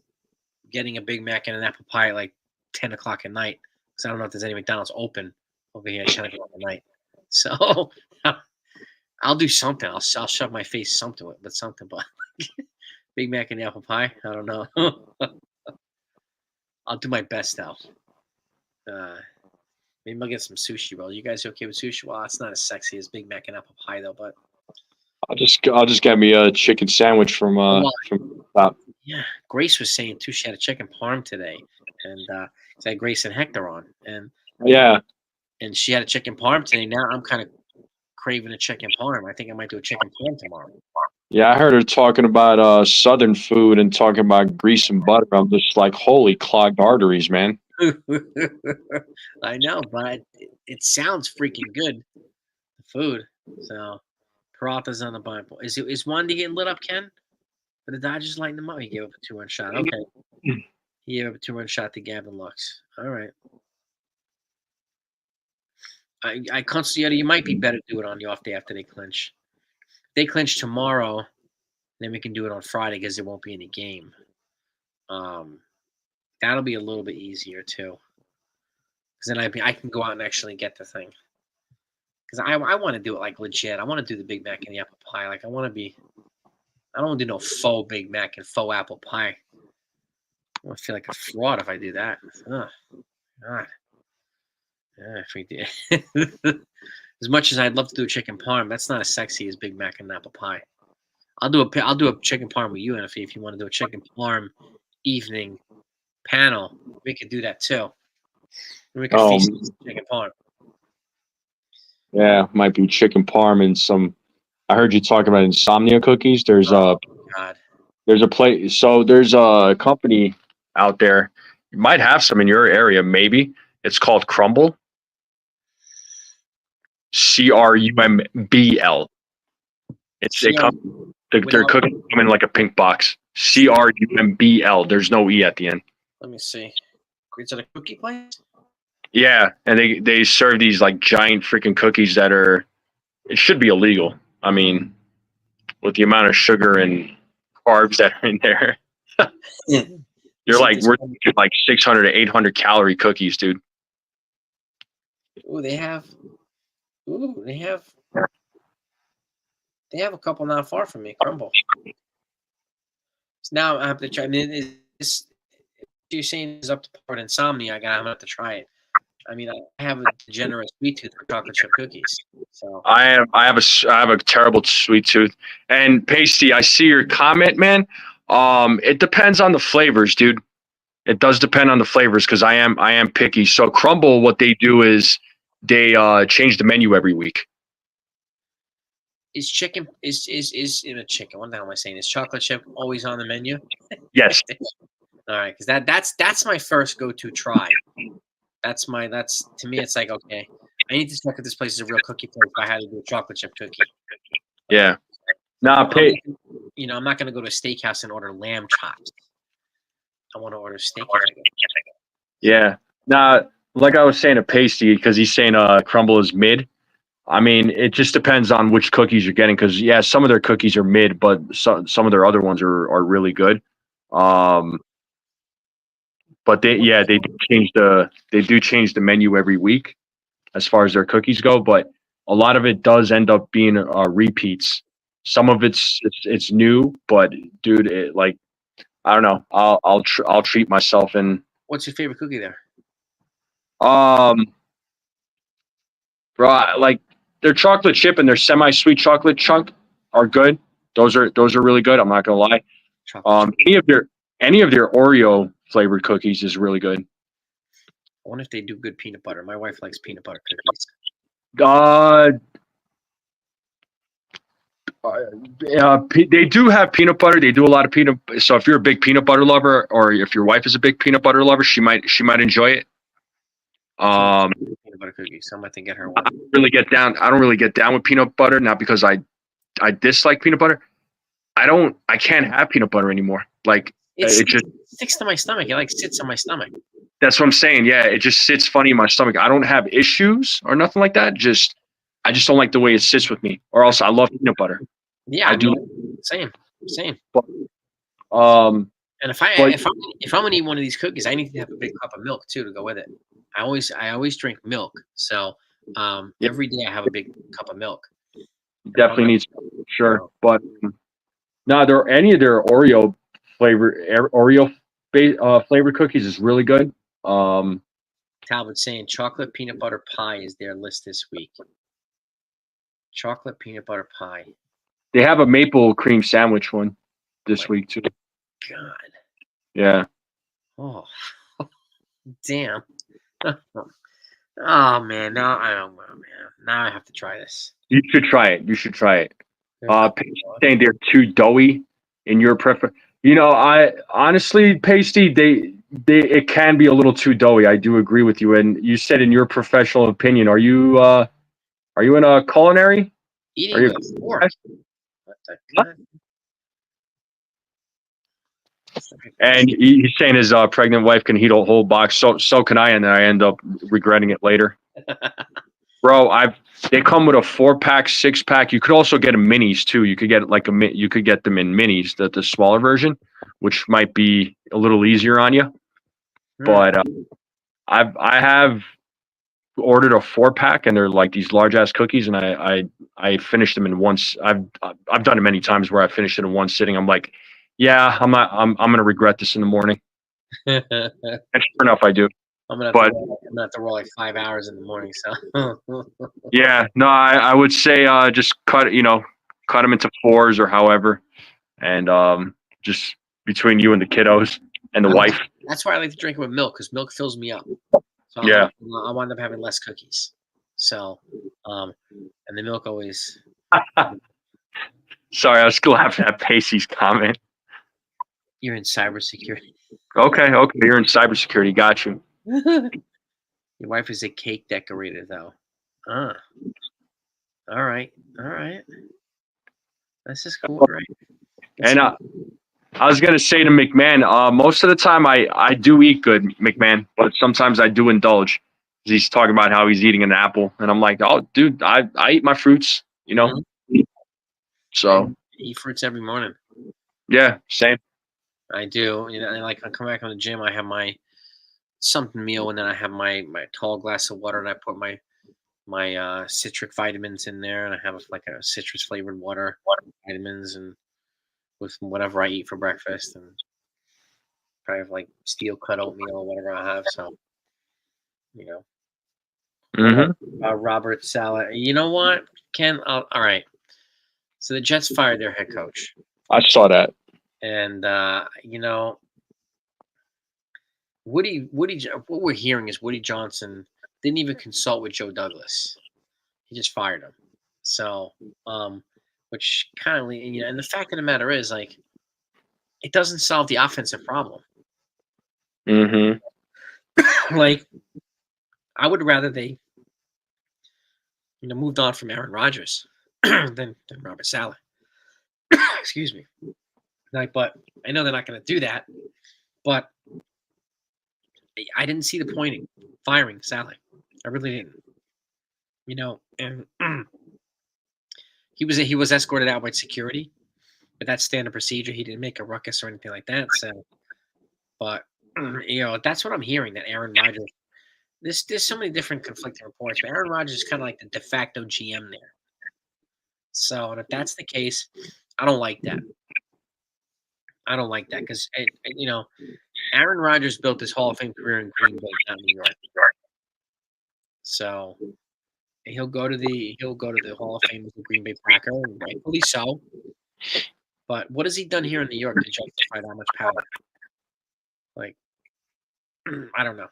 getting a Big Mac and an apple pie at like 10 o'clock at night, because I don't know if there's any McDonald's open over here at 10 o'clock at night. So I'll do something. I'll shove my face something with something. But Big Mac and the apple pie, I don't know. I'll do my best though. Maybe I'll get some sushi roll. You guys okay with sushi? Well, it's not as sexy as Big Mac and apple pie though, but I'll just get me a chicken sandwich from Stop. Yeah, Grace was saying too. She had a chicken parm today, and she had Grace and Hector on, and and she had a chicken parm today. Now I'm kind of craving a chicken parm. I think I might do a chicken parm tomorrow. Yeah, I heard her talking about Southern food and talking about grease and butter. I'm just like, holy clogged arteries, man. I know, but it sounds freaking good. The food. So Peralta's on the Bible. Is Wandy getting lit up, Ken? But the Dodgers lighting him up. He gave up a 2-run shot. Okay. He gave up a 2-run shot to Gavin Lux. All right. I consider you might be better to do it on the off day after they clinch. If they clinch tomorrow, then we can do it on Friday because there won't be any game. that'll be a little bit easier too. Because then I can go out and actually get the thing. Because I want to do it like legit. I want to do the Big Mac and the apple pie. Like I don't want to do no faux Big Mac and faux apple pie. I feel like a fraud if I do that. Oh, God. Yeah, if we did. As much as I'd love to do a chicken parm, that's not as sexy as Big Mac and apple pie. I'll do a chicken parm with you, and if you want to do a chicken parm evening panel, we could do that too. We could feast on chicken parm. Yeah, might be chicken parm and some. I heard you talking about insomnia cookies. There's God. There's a place. So there's a company out there. You might have some in your area, maybe. It's called Crumble. CRUMBL. Their cookies come in like a pink box. CRUMBL. There's no E at the end. Let me see. Is it a cookie place? Yeah, and they serve these like giant freaking cookies that are. It should be illegal. I mean, with the amount of sugar and carbs that are in there, we're thinking like 600 to 800 calorie cookies, dude. Ooh, they have a couple not far from me. Crumble. So now I have to try. I mean, you're saying is up to par with insomnia. I'm gonna have to try it. I mean, I have a generous sweet tooth for chocolate chip cookies. So I have a terrible sweet tooth. And Pasty, I see your comment, man. It depends on the flavors, dude. It does depend on the flavors because I am picky. So Crumble, what they do is they change the menu every week. Is chicken? What the hell am I saying? Is chocolate chip always on the menu? Yes. All right, because that's my first go-to try. That's to me. It's like, okay, I need to check if this place is a real cookie place. If I had to do a chocolate chip cookie. Yeah. Nah, I'm not gonna go to a steakhouse and order lamb chops. I want to order steak. Yeah. Nah, like I was saying to Pasty, because he's saying Crumble is mid. I mean, it just depends on which cookies you're getting. Because some of their cookies are mid, but some of their other ones are really good. But they do change the menu every week as far as their cookies go. But a lot of it does end up being repeats. Some of it's new, but dude, I don't know. I'll treat myself. And what's your favorite cookie there? Bro, like their chocolate chip and their semi-sweet chocolate chunk are good. Those are really good. I'm not gonna lie. Any of their Oreo flavored cookies is really good. I wonder if they do good peanut butter. My wife likes peanut butter cookies. They do have peanut butter. They do a lot of peanut. So if you're a big peanut butter lover, or if your wife is a big peanut butter lover, she might enjoy it. Peanut butter cookies. So I'm going to get her one. I don't really get down with peanut butter, not because I dislike peanut butter. I can't have peanut butter anymore. Like it just sticks to my stomach. It like sits on my stomach. That's what I'm saying. Yeah, it just sits funny in my stomach. I don't have issues or nothing like that. I just don't like the way it sits with me. Or else I love peanut butter. Yeah, I do. Same. But, and if I'm gonna eat one of these cookies, I need to have a big cup of milk too to go with it. I always drink milk, so every day I have a big cup of milk. Definitely needs, sure, but no, any of their Oreo flavored cookies is really good. Talbot's saying chocolate peanut butter pie is their list this week. Chocolate peanut butter pie. They have a maple cream sandwich one this week too. God. Yeah. Oh, damn. Oh man, now I don't know, man. Now I have to try this. You should try it. Saying they're too doughy in your preference. I honestly, Pasty, it can be a little too doughy. I do agree with you. And you said in your professional opinion, are you in a culinary? Eating are you with fork. What the God? And he's saying his pregnant wife can eat a whole box. So can I, and then I end up regretting it later. Bro, they come with a 4-pack, 6-pack. You could also get them minis too. You could get them in minis, the smaller version, which might be a little easier on you. But I have ordered a 4-pack, and they're like these large ass cookies, and I finished them in once. I've done it many times where I finished it in one sitting. I'm like, yeah, I'm gonna regret this in the morning. And sure enough, I do. I'm gonna have to roll like 5 hours in the morning. So yeah, no, I would say just cut them into 4s or however, and just between you and the kiddos and the wife. That's why I like to drink it with milk, because milk fills me up. So Yeah. I wind up having less cookies. So, and the milk always. Sorry, I was still laughing at Pacey's comment. You're in cybersecurity. Okay, you're in cybersecurity. Got you. Your wife is a cake decorator, though. All right. This is cool, right? And I was gonna say to McMahon, most of the time I do eat good, McMahon, but sometimes I do indulge. He's talking about how he's eating an apple, and I'm like, oh, dude, I eat my fruits, Mm-hmm. So I eat fruits every morning. Yeah, same. I do. And like I come back from the gym, I have my something meal, and then I have my tall glass of water, and I put my citric vitamins in there, and I have like a citrus flavored water vitamins, and with whatever I eat for breakfast, and probably have like steel cut oatmeal or whatever I have. So, Mm-hmm. Robert Saleh. You know what, Ken? All right. So the Jets fired their head coach. I saw that. And Woody. What we're hearing is Woody Johnson didn't even consult with Joe Douglas. He just fired him. So, which kind of, and the fact of the matter is, like, it doesn't solve the offensive problem. Mm-hmm. Like, I would rather they, moved on from Aaron Rodgers than Robert Saleh. Excuse me. Like, but I know they're not going to do that. But I didn't see the point in firing Saleh. I really didn't. And he was escorted out by security, but that's standard procedure. He didn't make a ruckus or anything like that. So, but that's what I'm hearing. That Aaron Rodgers. There's so many different conflicting reports, but Aaron Rodgers is kind of like the de facto GM there. So, and if that's the case, I don't like that. I don't like that because Aaron Rodgers built his Hall of Fame career in Green Bay, not New York. So he'll go to the Hall of Fame as a Green Bay Packer, and rightfully so. But what has he done here in New York to justify that much power? Like, I don't know.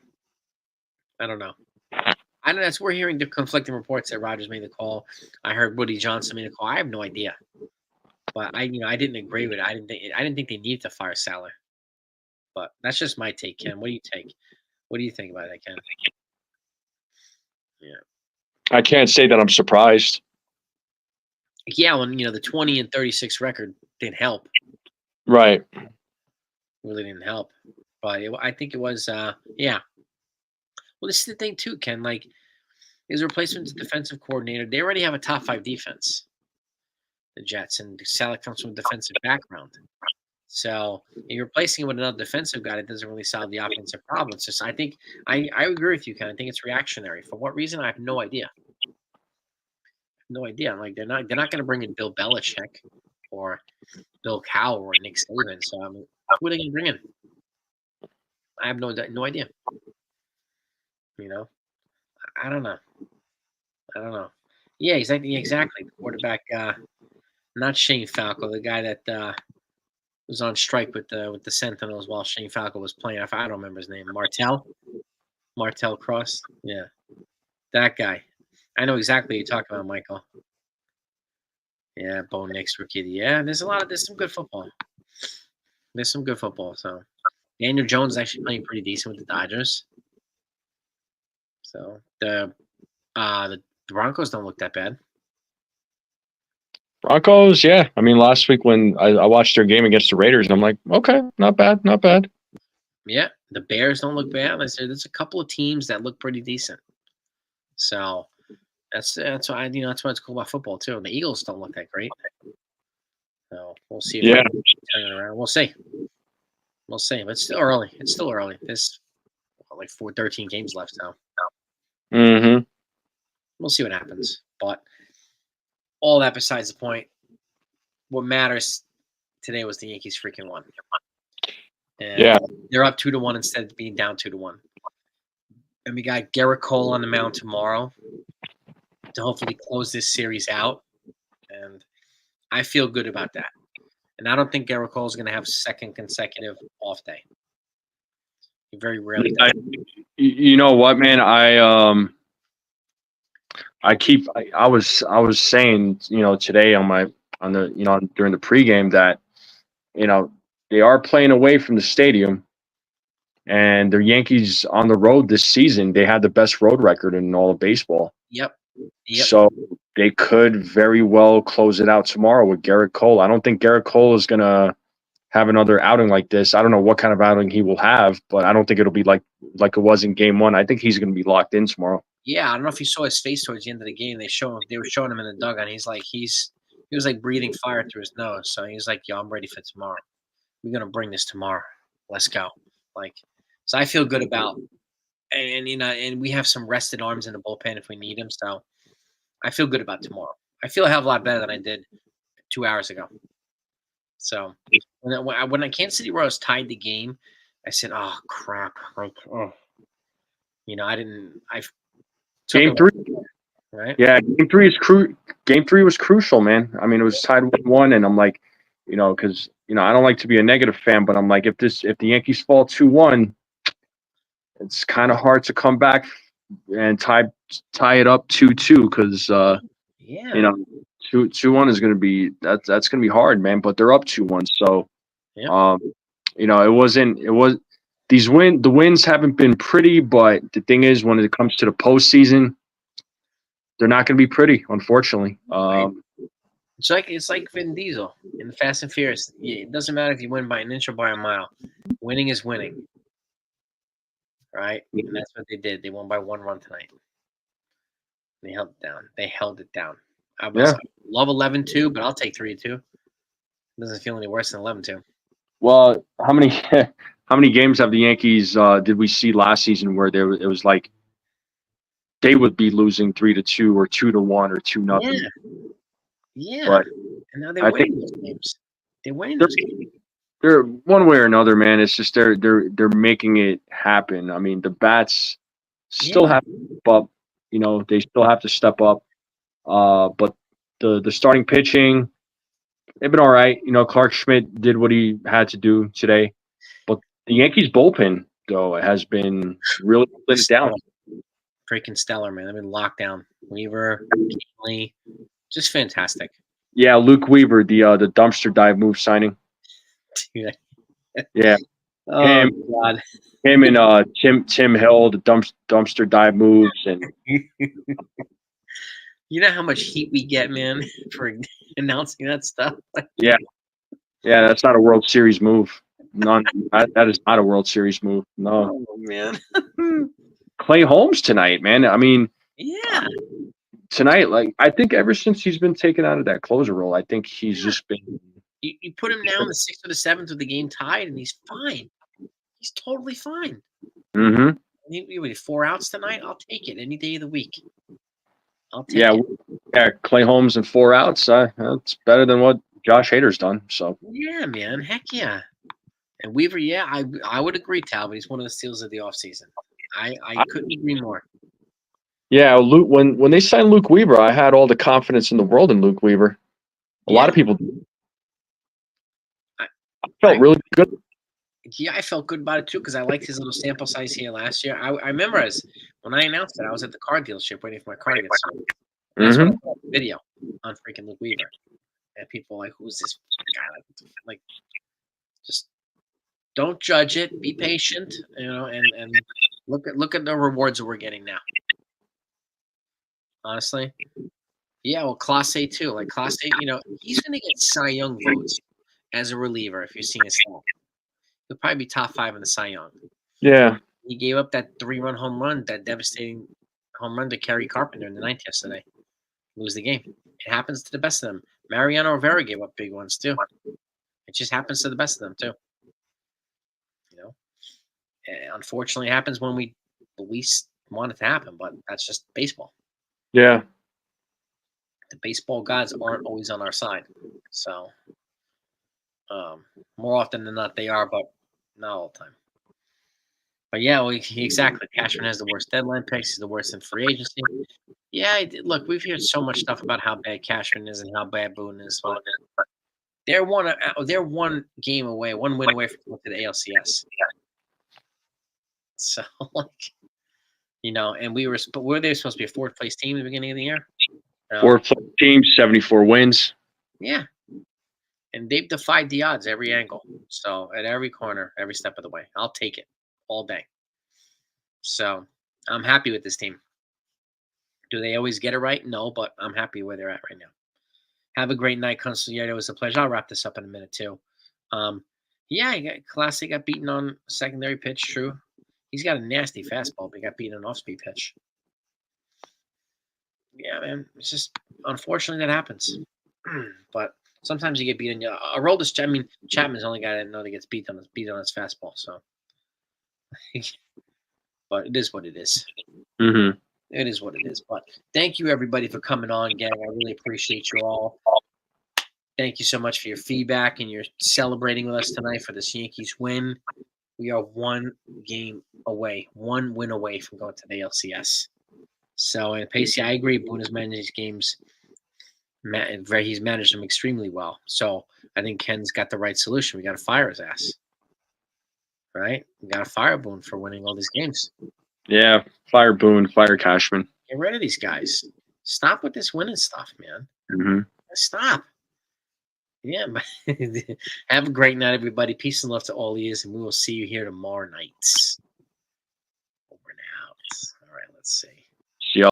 That's we're hearing the conflicting reports that Rodgers made the call. I heard Woody Johnson made the call. I have no idea. But I didn't agree with it. I didn't think they needed to fire Saleh. But that's just my take, Ken. What do you take? What do you think about that, Ken? Yeah. I can't say that I'm surprised. Yeah, when the 20-36 record didn't help. Right. Really didn't help. But I think it was yeah. Well, this is the thing too, Ken. Like, his replacement defensive coordinator, they already have a top 5 defense. The Jets, and Saleh comes from a defensive background. So if you're replacing it with another defensive guy, that doesn't really solve the offensive problem. It's just, I think I agree with you, Ken. I think it's reactionary. For what reason? I have no idea. No idea. Like, they're not going to bring in Bill Belichick or Bill Cowher or Nick Saban. So who are they going to bring in? I have no idea. I don't know. Yeah, exactly. The quarterback, not Shane Falco, the guy that was on strike with the Sentinels while Shane Falco was playing. I don't remember his name. Martell Cross. Yeah, that guy. I know exactly what you're talking about, Michael. Yeah, Bo Nix rookie. Yeah, there's some good football. There's some good football. So Daniel Jones is actually playing pretty decent with the Dodgers. So the Broncos don't look that bad. Broncos, yeah. I mean, last week when I watched their game against the Raiders, I'm like, okay, not bad. Yeah, the Bears don't look bad. There's a couple of teams that look pretty decent. So that's why that's why it's cool about football too. The Eagles don't look that great. So we'll see if they can turn it around. We'll see. But it's still early. There's like 13 games left now. Mm-hmm. We'll see what happens. But all that besides the point. What matters today was the Yankees freaking won. And Yeah. they're up 2-1 instead of being down 2-1. And we got Garrett Cole on the mound tomorrow to hopefully close this series out. And I feel good about that. And I don't think Garrett Cole is going to have second consecutive off day. He very rarely does. You know what, man? I was saying, today during the pregame that, they are playing away from the stadium, and the Yankees on the road this season, they had the best road record in all of baseball. Yep. So they could very well close it out tomorrow with Garrett Cole. I don't think Garrett Cole is going to have another outing like this. I don't know what kind of outing he will have, but I don't think it'll be like it was in game one. I think he's going to be locked in tomorrow. Yeah, I don't know if you saw his face towards the end of the game. They were showing him in the dugout. He was like breathing fire through his nose. So he's like, "Yo, I'm ready for tomorrow. We're gonna bring this tomorrow. Let's go." So I feel good about, and we have some rested arms in the bullpen if we need them. So I feel good about tomorrow. I feel a hell of a lot better than I did 2 hours ago. So when Kansas City Royals tied the game, I said, "Oh crap!" I didn't. Game 3, right? Yeah, game 3 is Game 3 was crucial, man. I mean, it was tied 1-1, and I'm like, because I don't like to be a negative fan, but I'm like, if the Yankees fall 2-1, it's kind of hard to come back and tie it up 2-2 because 2-1 is going to be that's going to be hard, man. But they're up 2-1, so the wins haven't been pretty, but the thing is, when it comes to the postseason, they're not going to be pretty, unfortunately. It's like Vin Diesel in the Fast and Furious. It doesn't matter if you win by an inch or by a mile. Winning is winning, right? And that's what they did. They won by 1 run tonight. They held it down. I love 11-2, but I'll take 3-2. It doesn't feel any worse than 11-2. Well, how many games have the Yankees did we see last season where it was like they would be losing 3-2 or 2-1 or 2-0? Yeah. But and now they're winning those games. They're winning those games. They're one way or another, man. It's just they're making it happen. I mean, the bats still have to step up. They still have to step up. But the starting pitching, they've been all right. Clark Schmidt did what he had to do today. But the Yankees bullpen, though, has been really let it down. Freaking stellar, man. They've been locked down. Weaver, Lee, just fantastic. Yeah, Luke Weaver, the dumpster dive move signing. Dude. Yeah. Oh, God. Him and Tim Hill, the dumpster dive moves, and you know how much heat we get, man, for announcing that stuff. Yeah, that's not a World Series move. None. That is not a World Series move. No, oh, man. Clay Holmes tonight, man. I mean, yeah. Tonight, I think ever since he's been taken out of that closer role, I think he's just been. You put him now in the 6th or the 7th with the game tied, and he's fine. He's totally fine. Mm-hmm. He 4 outs tonight. I'll take it any day of the week. I'll take it. Yeah. Clay Holmes and 4 outs. That's better than what Josh Hader's done. So. Yeah, man. Heck yeah. And Weaver, I would agree, Talbot. He's one of the steals of the offseason. I couldn't agree more. Yeah, Luke. When they signed Luke Weaver, I had all the confidence in the world in Luke Weaver. A lot of people. I felt really good. Yeah, I felt good about it too because I liked his little sample size here last year. I remember when I announced it, I was at the car dealership waiting for my car to get sold. And that's when I saw the video on freaking Luke Weaver, and people were like, "Who's this guy?" Like, just don't judge it. Be patient, and look at the rewards that we're getting now. Honestly, yeah. Well, Clase too. Like Clase, he's going to get Cy Young votes as a reliever. If you're seeing his stat, he'll probably be top 5 in the Cy Young. Yeah. He gave up that 3-run home run, that devastating home run to Kerry Carpenter in the 9th yesterday. Lose the game. It happens to the best of them. Mariano Rivera gave up big ones too. It just happens to the best of them too. unfortunately, it happens when we least want it to happen, but that's just baseball. Yeah. The baseball gods aren't always on our side. So more often than not, they are, but not all the time. But yeah, exactly. Cashman has the worst deadline picks. He's the worst in free agency. Yeah, look, we've heard so much stuff about how bad Cashman is and how bad Boone is, but they're one game away, one win away from going to the ALCS. So, like, and were they supposed to be a fourth place team at the beginning of the year? Fourth team, 74 wins. Yeah. And they've defied the odds every angle. So at every corner, every step of the way. I'll take it all day. So I'm happy with this team. Do they always get it right? No, but I'm happy where they're at right now. Have a great night, Consigliere. It was a pleasure. I'll wrap this up in a minute too. Classy got beaten on secondary pitch, true. He's got a nasty fastball, but he got beaten on off-speed pitch. Yeah, man. It's just, unfortunately, that happens. But sometimes you get beaten. Chapman's the only guy that gets beat on his fastball. So, but it is what it is. Mm-hmm. It is what it is. But thank you, everybody, for coming on, gang. I really appreciate you all. Thank you so much for your feedback and your celebrating with us tonight for this Yankees win. We are one win away from going to the ALCS. So, and Pacey, I agree. Boone has managed these games. He's managed them extremely well. So I think Ken's got the right solution. We got to fire his ass, right? We got to fire Boone for winning all these games. Yeah, fire Boone, fire Cashman. Get rid of these guys. Stop with this winning stuff, man. Mm-hmm. Stop. Yeah, have a great night, everybody. Peace and love to all ears, and we will see you here tomorrow night. Over and out. All right, let's see.